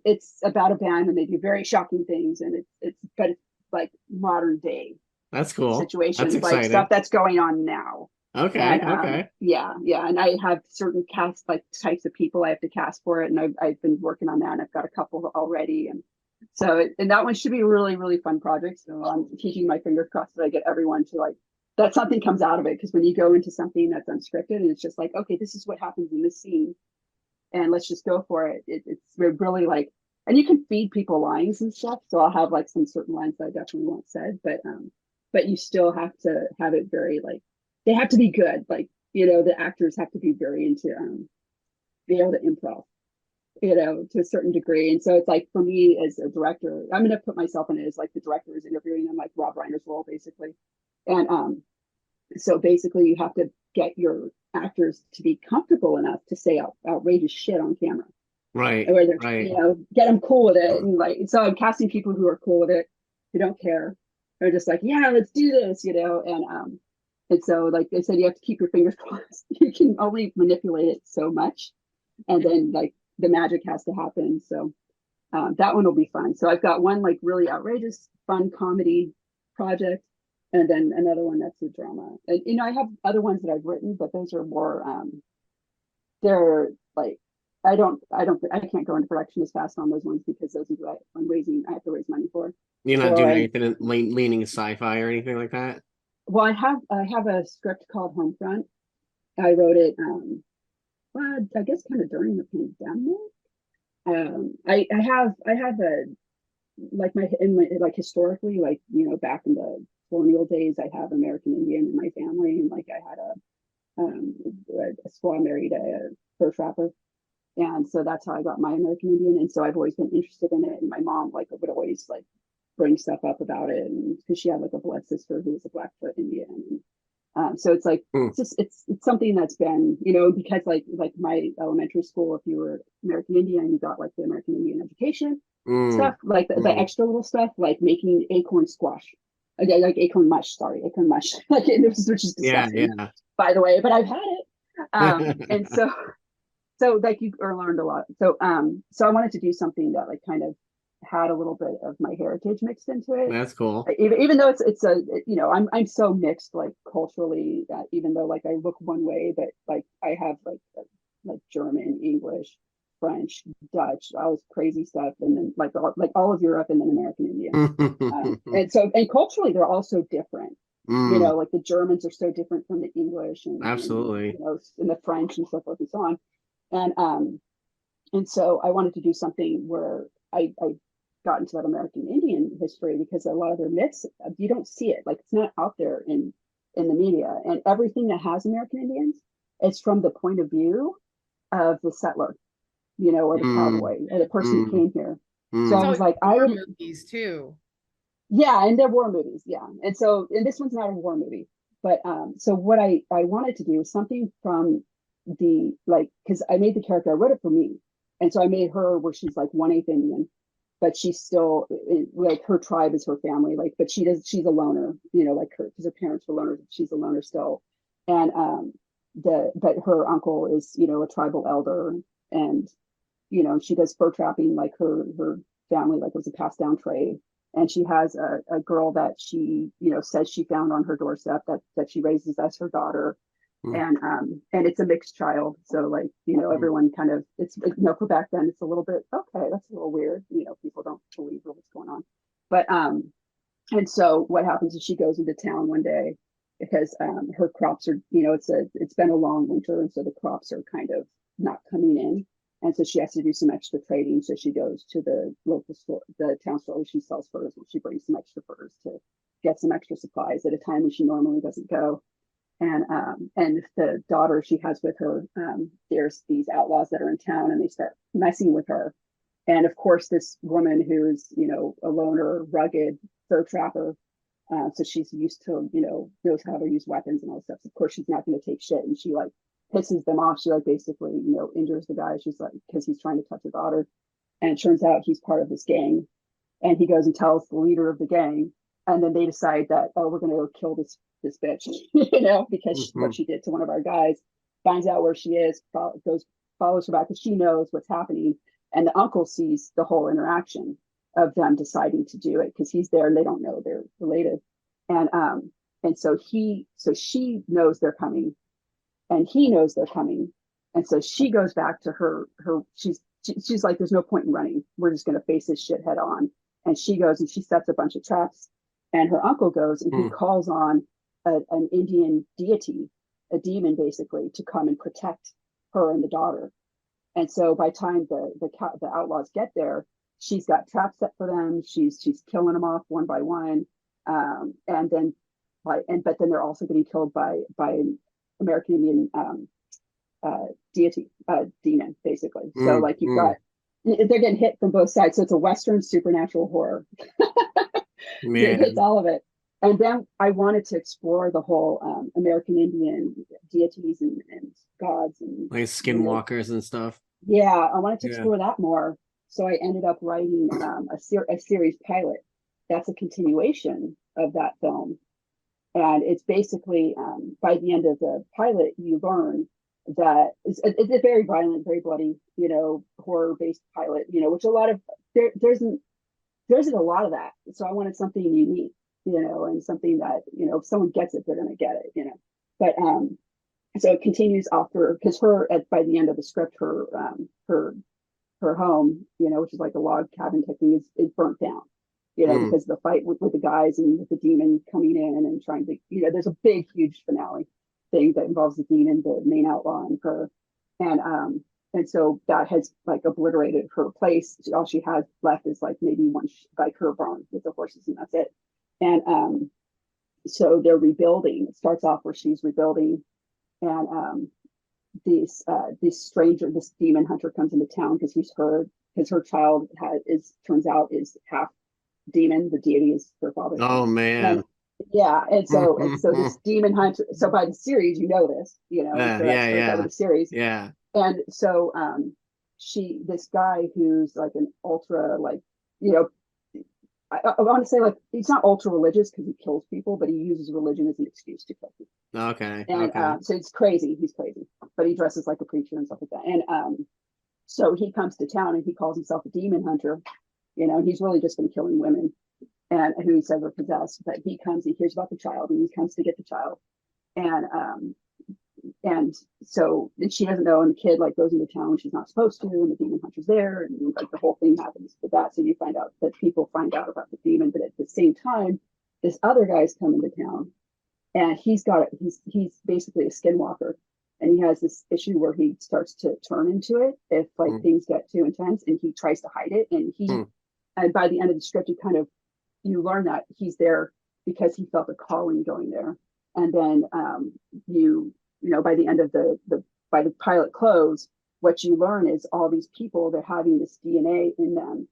it's about a band and they do very shocking things, and it's like modern day. That's cool. Situations. That's like stuff that's going on now. Okay. And, yeah. And I have certain types of people I have to cast for it, and I've been working on that, and I've got a couple already, and so and that one should be a really, really fun project. So I'm keeping my fingers crossed that I get everyone to like that something comes out of it, because when you go into something that's unscripted and it's just like, okay, this is what happens in this scene, and let's just go for it. It's really like, and you can feed people lines and stuff. So I'll have like some certain lines that I definitely want said, but you still have to have it very like, they have to be good. Like, the actors have to be very into be able to improv, to a certain degree. And so it's like, for me as a director, I'm going to put myself in it as like the director is interviewing them, like Rob Reiner's role, basically. And so basically you have to get your actors to be comfortable enough to say outrageous shit on camera. Right. Or get them cool with it. And like, so I'm casting people who are cool with it, who don't care. They're just like, yeah, let's do this, and so like I said, you have to keep your fingers crossed. You can only manipulate it so much, and then like the magic has to happen. So that one will be fun. So I've got one like really outrageous, fun comedy project, and then another one that's a drama. And I have other ones that I've written, but those are more they're like, I can't go into production as fast on those ones because those are I have to raise money for. You're not doing anything leaning sci-fi or anything like that? Well, I have a script called Homefront. I wrote it well, I guess kind of during the pandemic. I have a like like historically, like back in the colonial days, I have American Indian in my family, and like I had a squaw married a fur trapper. And so that's how I got my American Indian. And so I've always been interested in it. And my mom like would always like bring stuff up about it, and because she had like a blood sister who was a Blackfoot Indian. And so it's like it's something that's been, because like my elementary school, if you were American Indian, you got like the American Indian education stuff, like the extra little stuff, like making acorn squash. Okay, like acorn mush, like which is disgusting, by the way, but I've had it. And so like you learned a lot. So so I wanted to do something that like kind of had a little bit of my heritage mixed into it. That's cool. Even though it's a I'm so mixed like culturally, that even though like I look one way, but like I have like German, English, French, Dutch, all this crazy stuff, and then like all of Europe, and then American Indian. And culturally, they're also different. You know, like the Germans are so different from the English, Absolutely. and, you know, and the French and so forth and so on. And so I wanted to do something where I got into that American Indian history, because a lot of their myths, you don't see it, like it's not out there in the media, and everything that has American Indians, it's from the point of view of the settler, you know, or the cowboy, or the person who came here. So I was like, I would movies too. Yeah, and they're war movies, yeah. And this one's not a war movie, but so what I wanted to do was something from the, like, because I made the character, I wrote it for me, and so I made her where she's like 1/8 Indian, but she's still like, her tribe is her family, like, but she's a loner, you know, like because her parents were loners, she's a loner still, and but her uncle is, you know, a tribal elder, and you know, she does fur trapping, like her family, like it was a passed down trade. And she has a girl that she, you know, says she found on her doorstep, that she raises as her daughter. And it's a mixed child. So like, you know, everyone kind of, it's, you know, for back then, it's a little bit, okay, that's a little weird. You know, people don't believe what's going on. But, and so what happens is she goes into town one day, because her crops are, you know, it's been a long winter. And so the crops are kind of not coming in. And so she has to do some extra trading. So she goes to the local store, the town store where she sells furs, and she brings some extra furs to get some extra supplies at a time when she normally doesn't go. And the daughter she has with her, there's these outlaws that are in town, and they start messing with her. And of course, this woman who's, you know, a loner, rugged fur trapper, so she's used to, you know, knows how to use weapons and all this stuff. So of course, she's not going to take shit, and she like pisses them off. She like basically, you know, injures the guy. She's like, because he's trying to touch her daughter. And it turns out he's part of this gang. And he goes and tells the leader of the gang. And then they decide that, oh, we're going to go kill this bitch, you know, because what she did to one of our guys. Finds out where she is, follows her back, because she knows what's happening. And the uncle sees the whole interaction of them deciding to do it, because he's there and they don't know they're related. And so she knows they're coming, and he knows they're coming. And so she goes back to her she's like, there's no point in running. We're just going to face this shit head on. And she goes and she sets a bunch of traps, and her uncle goes and he calls on an Indian deity, a demon basically, to come and protect her and the daughter. And so by the time the outlaws get there, she's got traps set for them. She's killing them off one by one. But then they're also getting killed by an American Indian deity, demon, basically. So like you've got, they're getting hit from both sides. So it's a Western supernatural horror. It hits all of it. And then I wanted to explore the whole American Indian deities and gods, and like skinwalkers and stuff. Yeah, I wanted to explore that more. So I ended up writing a series pilot that's a continuation of that film. And it's basically, by the end of the pilot, you learn that it's a very violent, very bloody, you know, horror-based pilot, you know, which there isn't a lot of that. So I wanted something unique, you know, and something that, you know, if someone gets it, they're going to get it, you know. But so it continues after, because by the end of the script, her home, you know, which is like a log cabin type thing, is burnt down, you know, because of the fight with the guys and with the demon coming in and trying to, you know, there's a big, huge finale thing that involves the demon, the main outlaw, and her. And so that has like obliterated her place. All she has left is like maybe one, like her barn with the horses, and that's it. And so they're rebuilding. It starts off where she's rebuilding, and this demon hunter comes into town because her child turns out is half demon. The deity is her father. Oh man. And so this demon hunter. So by the series, you know this, you know. So that's the series. Yeah. And so this guy who's like an ultra, like, you know, I want to say, like, he's not ultra religious because he kills people, but he uses religion as an excuse to kill people. Okay. And so it's crazy. He's crazy, but he dresses like a preacher and stuff like that. And so he comes to town and he calls himself a demon hunter, you know, and he's really just been killing women and who he says are possessed. But he hears about the child, and he comes to get the child. And and so and she doesn't know, and the kid like goes into town when she's not supposed to, and the demon hunter's there, and like the whole thing happens with that. So you find out that people find out about the demon, but at the same time, this other guy's coming to town, and he's basically a skinwalker, and he has this issue where he starts to turn into it if like things get too intense, and he tries to hide it, and and by the end of the script, you learn that he's there because he felt a calling going there. And then by the end of by the pilot close, what you learn is all these people, they're having this DNA in them.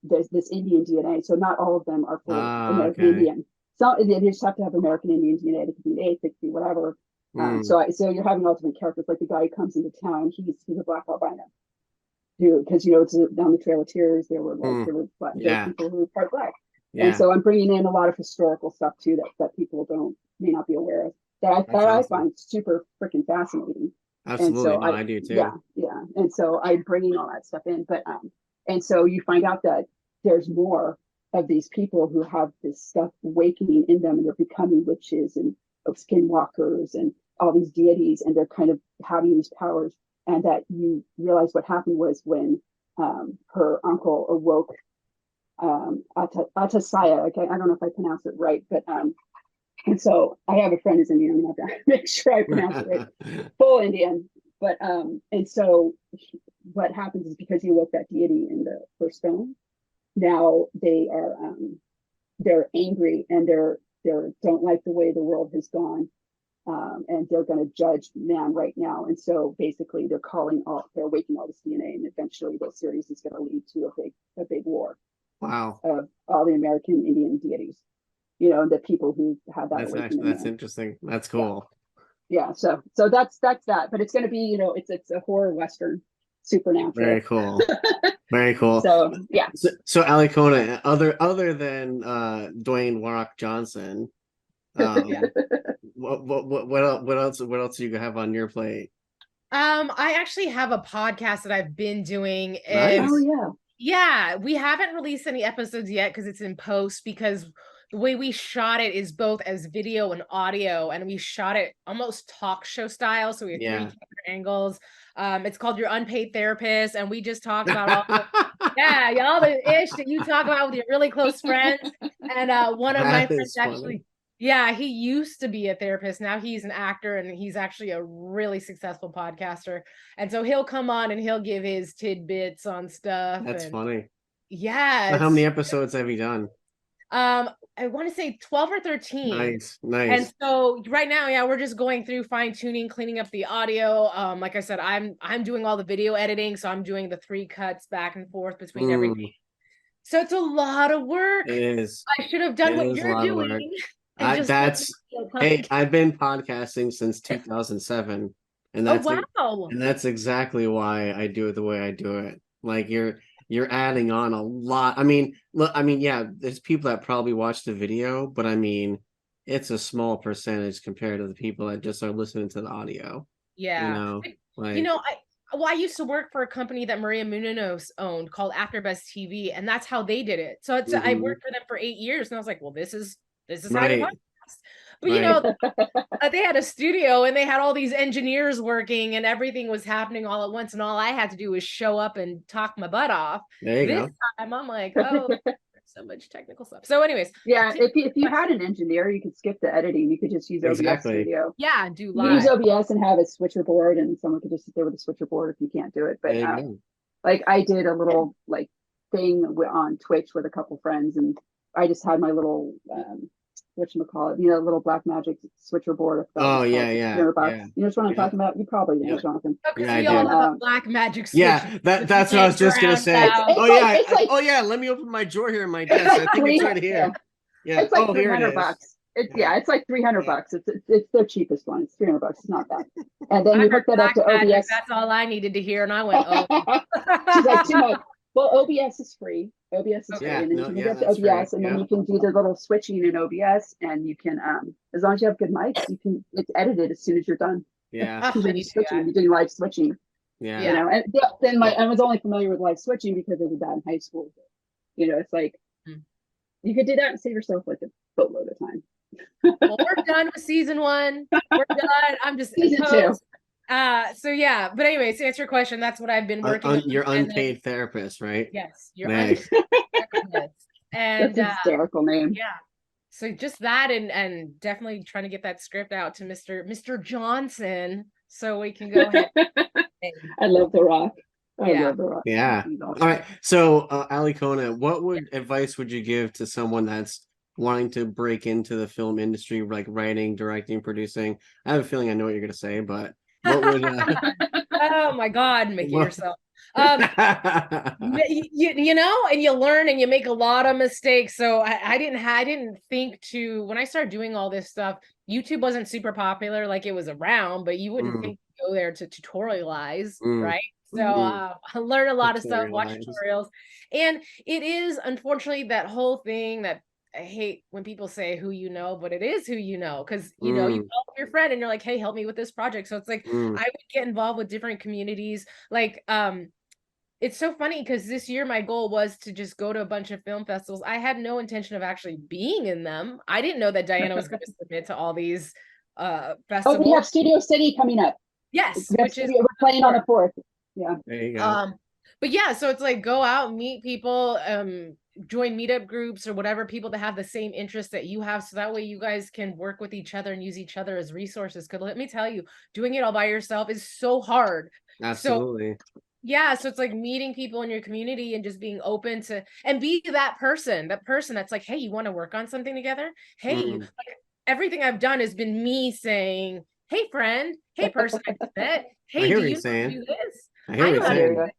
There's this Indian DNA. So not all of them are full American Indian. So they just have to have American Indian DNA. It could be an eighth, it could be whatever. So you're having all different characters. Like the guy who comes into town, he's a black albino. Because it's down the Trail of Tears, there were people who were part black. Yeah. And so I'm bringing in a lot of historical stuff too that people may not be aware of. That I find super freaking fascinating. Absolutely, and so I do too. Yeah. And so I'm bringing all that stuff in, but and so you find out that there's more of these people who have this stuff awakening in them, and they're becoming witches and skinwalkers and all these deities, and they're kind of having these powers. And that you realize what happened was when her uncle awoke Atasaya. Okay, I don't know if I pronounced it right, but and so I have a friend who's Indian. I'm gonna have to make sure I pronounce it right. Full Indian, but and so what happens is because he awoke that deity in the first film, now they're angry, and they don't like the way the world has gone. And they're going to judge man right now, and so basically they're waking all this DNA, and eventually the series is going to lead to a big war. Wow! Of all the American Indian deities, the people who had that. That's interesting. That's cool. Yeah. So that's that, but it's going to be it's a horror western, supernatural. Very cool. Very cool. So yeah. So Ali Kona, other than Dwayne Warrock Johnson. What else do you have on your plate? I actually have a podcast that I've been doing. Nice. Oh yeah, we haven't released any episodes yet because it's in post, because the way we shot it is both as video and audio, and we shot it almost talk show style, so we have 3 camera angles. It's called Your Unpaid Therapist, and we just talk about all the ish that you talk about with your really close friends. And one of my friends actually, he used to be a therapist. Now he's an actor, and he's actually a really successul podcaster. And so he'll come on and he'll give his tidbits on stuff. That's funny. Yeah. So how many episodes have you done? I want to say 12 or 13. Nice. And so right now, we're just going through fine tuning, cleaning up the audio. Like I said, I'm doing all the video editing, so I'm doing the 3 cuts back and forth between everything. So it's a lot of work. It is. I should have done what you're doing. Hey, I've been podcasting since 2007, and that's exactly why I do it the way I do it. Like you're adding on a lot. There's people that probably watch the video, but it's a small percentage compared to the people that just are listening to the audio. Yeah. I used to work for a company that Maria Menounos owned called AfterBuzz TV, and that's how they did it. So I worked for them for 8 years, and I was like, well, this is how to podcast. But they had a studio, and they had all these engineers working, and everything was happening all at once, and all I had to do was show up and talk my butt off. There you go. This time I'm like, oh, there's so much technical stuff. So anyways, if you had an engineer, you could skip the editing. You could just use OBS Studio. Yeah, do live. You use OBS and have a switcher board, and someone could just sit there with a switcher board if you can't do it. But like I did a little thing on Twitch with a couple friends, and I just had my little whatchamacallit, little black magic switcher board. $300. You know what I'm talking about? You probably know, Jonathan. We all have a black magic switcher. Yeah, that's what I was just gonna say. Let me open my drawer here in my desk. I think it's right here. Yeah, it's like $300. It's like $300. It's their cheapest one. It's $300. It's not bad. And then you hook that up to OBS. That's all I needed to hear, and I went, oh. She's like, too much. Well, OBS is free. OBS is free, and then you can get to OBS, and then you can do the little switching in OBS, and you can, as long as you have good mics, it's edited as soon as you're done. Yeah. You're doing live switching. Yeah. And then I was only familiar with live switching because I did that in high school. It's like you could do that and save yourself like a boatload of time. Well, we're done with season 1. We're done. I'm just Season 2. So yeah, but anyways, to answer your question, that's what I've been working on. You're And unpaid therapist, right? yes, you're Nice. unpaid. And That's a hysterical name. yeah. So just that, and definitely trying to get that script out to Mr. Johnson so we can go ahead. I love The Rock. I Yeah. love The Rock. Yeah. He's awesome. All right. So, Ali Kona, what advice would you give to someone that's wanting to break into the film industry, like writing, directing, producing? I have a feeling I know what you're going to say, but what would Oh my God, make it What- yourself. You know, and you learn and you make a lot of mistakes. So I didn't think to, when I started doing all this stuff, YouTube wasn't super popular, like it was around, but you wouldn't think to go there to tutorialize, right? So I learned a lot of stuff, watch tutorials. And it is unfortunately that whole thing that I hate when people say who you know, but it is who you know, because you know, you call up your friend and you're like, hey, help me with this project. So it's like I would get involved with different communities. Like it's so funny because this year my goal was to just go to a bunch of film festivals. I had no intention of actually being in them. I didn't know that Diana was going to submit to all these festivals. Oh, we have Studio City coming up. Yes, which is we're playing on the 4th. Yeah. There you go. But yeah, so it's like go out, meet people, join meetup groups or whatever, people that have the same interests that you have, so that way you guys can work with each other and use each other as resources. Because let me tell you, doing it all by yourself is so hard. Absolutely. So, yeah, so it's like meeting people in your community and just being open to, and be that person that's like, hey, you want to work on something together? Hey, like everything I've done has been me saying, hey friend, hey person I just met, hey, do you know do this? I hear what you're saying.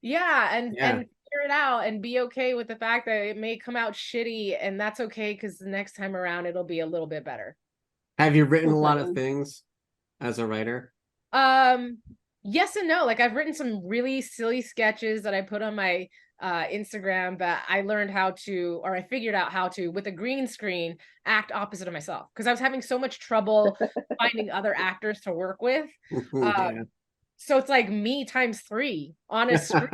Yeah, and figure it out and be okay with the fact that it may come out shitty, and that's okay, because the next time around it'll be a little bit better. Have you written a lot of things as a writer? Yes and no. Like I've written some really silly sketches that I put on my Instagram that I learned how to, or I figured out how to, with a green screen, act opposite of myself, because I was having so much trouble finding other actors to work with. So it's like me times 3 on a screen,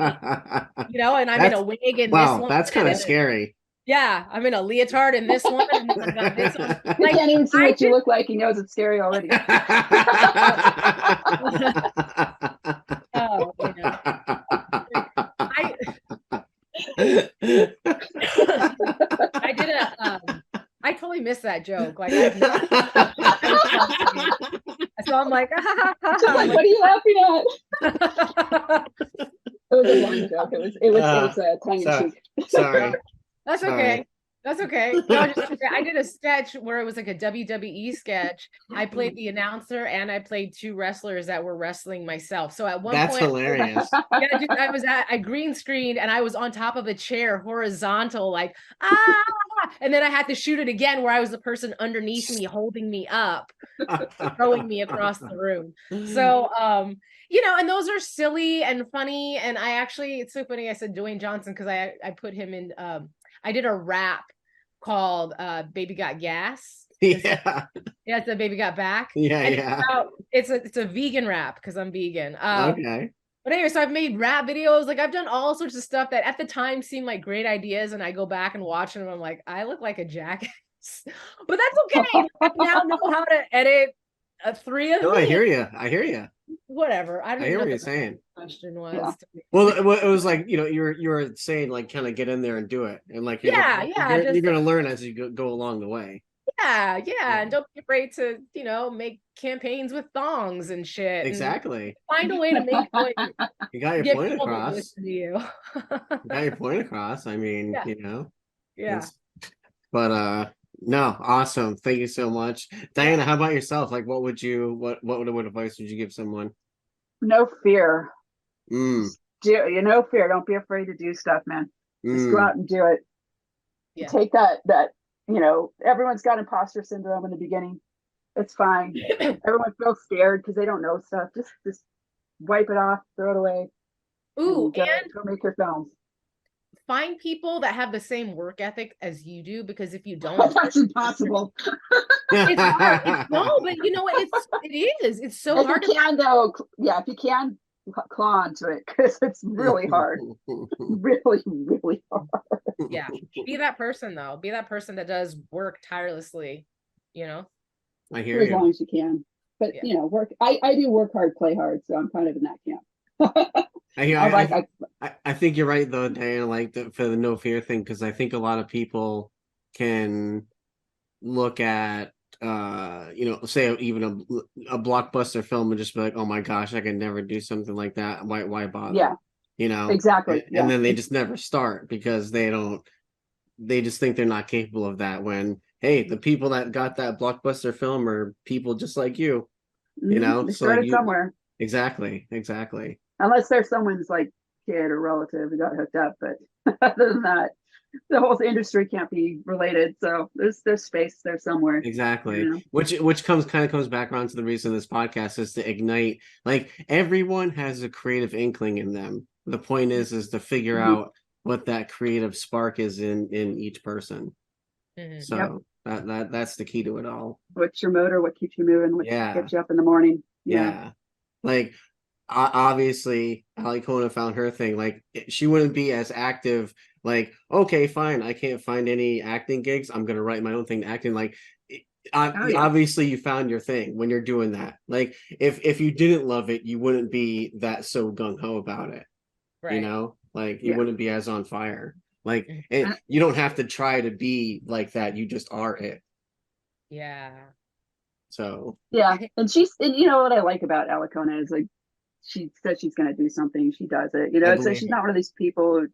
you know, and I'm in a wig in this one. That's kind of scary. Yeah, I'm in a leotard in this one. And I got this one. Like, you can't even see what you look like. He knows it's scary already. Oh, you know. I did I totally missed that joke. Like, so I'm like, what are you laughing at? It was a blind joke. It was tongue in cheek. Sorry. That's okay. That's okay. No, I did a sketch where it was like a WWE sketch. I played the announcer and I played 2 wrestlers that were wrestling myself. So at one point, hilarious. Yeah, I green screened and I was on top of a chair, horizontal, like and then I had to shoot it again where I was the person underneath me holding me up, throwing me across the room. So you know, and those are silly and funny. And I actually, it's so funny I said Dwayne Johnson, because I put him in I did a rap called Baby Got Gas. Yeah. Yeah, it's a Baby Got Back. Yeah, and it's a vegan rap because I'm vegan. Okay. But anyway, so I've made rap videos. Like I've done all sorts of stuff that at the time seemed like great ideas, and I go back and watch them and I'm like, I look like a jackass. But that's okay. I now know how to edit 3 of them. No, I hear you. Whatever. I hear know what you're saying. Question was. Yeah. Well, it was like, you know, you were saying like kind of get in there and do it, and like you're gonna learn as you go along the way. Yeah, and don't be afraid to, you know, make campaigns with thongs and shit. Exactly. And find a way to make you got your point across. You got your point across. I mean, you know. Yeah. But no, awesome. Thank you so much. Diana, how about yourself? Like what advice would you give someone? No fear. No fear. Don't be afraid to do stuff, man. Just go out and do it. Yeah. Take that, you know, everyone's got imposter syndrome in the beginning. It's fine. Everyone feels scared because they don't know stuff. Just wipe it off, throw it away. Ooh, and go make your films. Find people that have the same work ethic as you do, because if you don't, that's impossible. It's hard. No, but you know what? It is. It's so hard. If you can, though, if you can, claw onto it, because it's really hard. Really, really hard. Yeah. Be that person, though. Be that person that does work tirelessly. you know? I For hear as you. long as you can. But Yeah. you know, I do work hard, play hard, so I'm kind of in that camp. I hear. I'm like, I think you're right though, Diana. Like for the no fear thing, because I think a lot of people can look at say even a blockbuster film and just be like, oh my gosh, I could never do something like that. Why bother? yeah, You know, exactly. and then they just never start because they just think they're not capable of that, when hey, the people that got that blockbuster film are people just like you know, They so like started you, somewhere. exactly. Unless there's someone's like kid or relative who got hooked up, but other than that, the whole industry can't be related. So there's space there somewhere. Exactly. You know? Which comes back around to the reason this podcast is to ignite. Like everyone has a creative inkling in them. The point is to figure Mhm. out what that creative spark is in each person. Mhm. So that's the key to it all. What's your motor? What keeps you moving? What Yeah. gets you up in the morning? Yeah. Like obviously Ali Kona found her thing. Like she wouldn't be as active. Like, okay, fine, I can't find any acting gigs, I'm gonna write my own thing acting. Like Oh, yeah. obviously you found your thing when you're doing that. Like if you didn't love it, you wouldn't be that so gung-ho about it. Right. You know, like you Yeah. wouldn't be as on fire. Like, Mhm. and you don't have to try to be like that, you just are it. Yeah. So Yeah. And you know what I like about Alicona is like she says she's gonna do something, she does it. You I know, so believe she's it. not one of these people who,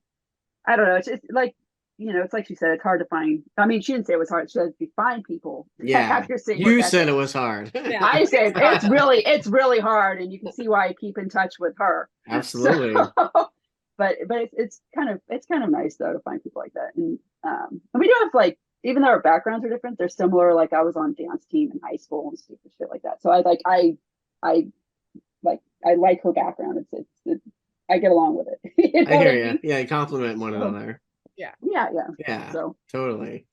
I don't know, it's just like, you know, it's like she said, it's hard to find. I mean, she didn't say it was hard, she said you find people that Yeah, have your same you work said ethic. it was hard. Yeah. I said it's really hard, and you can see why I keep in touch with her. Absolutely. So, but it's kind of nice though to find people like that. And we do have like, even though our backgrounds are different, they're similar. Like I was on dance team in high school and stupid shit like that. So I like her background. It's I get along with it. You know I hear what I you. mean? Yeah, you compliment one another. Yeah. Yeah, So totally.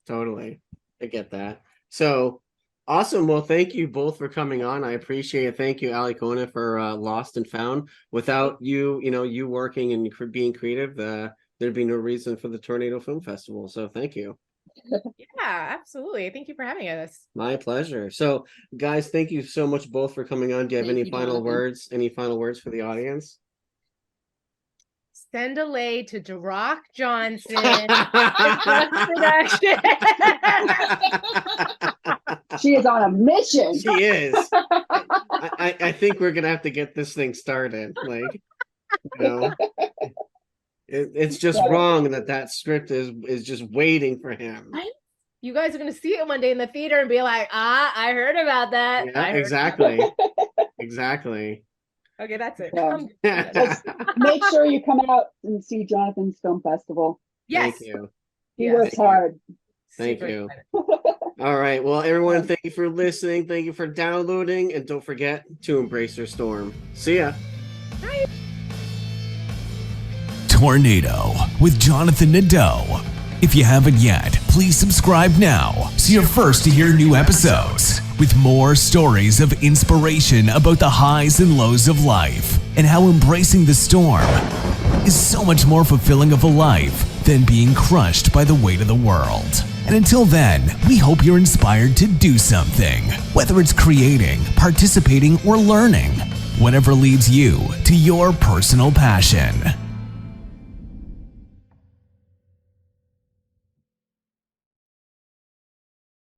I get that. So awesome. Well, thank you both for coming on. I appreciate it. Thank you, Ali Kona, for Lost and Found. Without you, you working and being creative, there'd be no reason for the Tornado Film Festival. So thank you. Yeah, absolutely. Thank you for having us. My pleasure. So, guys, thank you so much both for coming on. Do you have Thank any you, final Jonathan. words? Any final words for the audience? Send a lay to Drock Johnson. Production. she is on a mission. She is. I think we're gonna have to get this thing started. Like, it's just wrong that script is just waiting for him. You guys are gonna see it one day in the theater and be like, I heard about that. Yeah, exactly. Exactly. Okay, that's it. Yeah. Just make sure you come out and see Jonathan's film festival. Yes. Thank you. He works hard. Thank Super you. excited. All right. Well, everyone, thank you for listening. Thank you for downloading. And don't forget to embrace your storm. See ya. Bye. Tornado with Jonathan Nadeau. If you haven't yet, please subscribe now so you're first to hear new episodes with more stories of inspiration about the highs and lows of life and how embracing the storm is so much more fulfilling of a life than being crushed by the weight of the world. And until then, we hope you're inspired to do something, whether it's creating, participating, or learning, whatever leads you to your personal passion.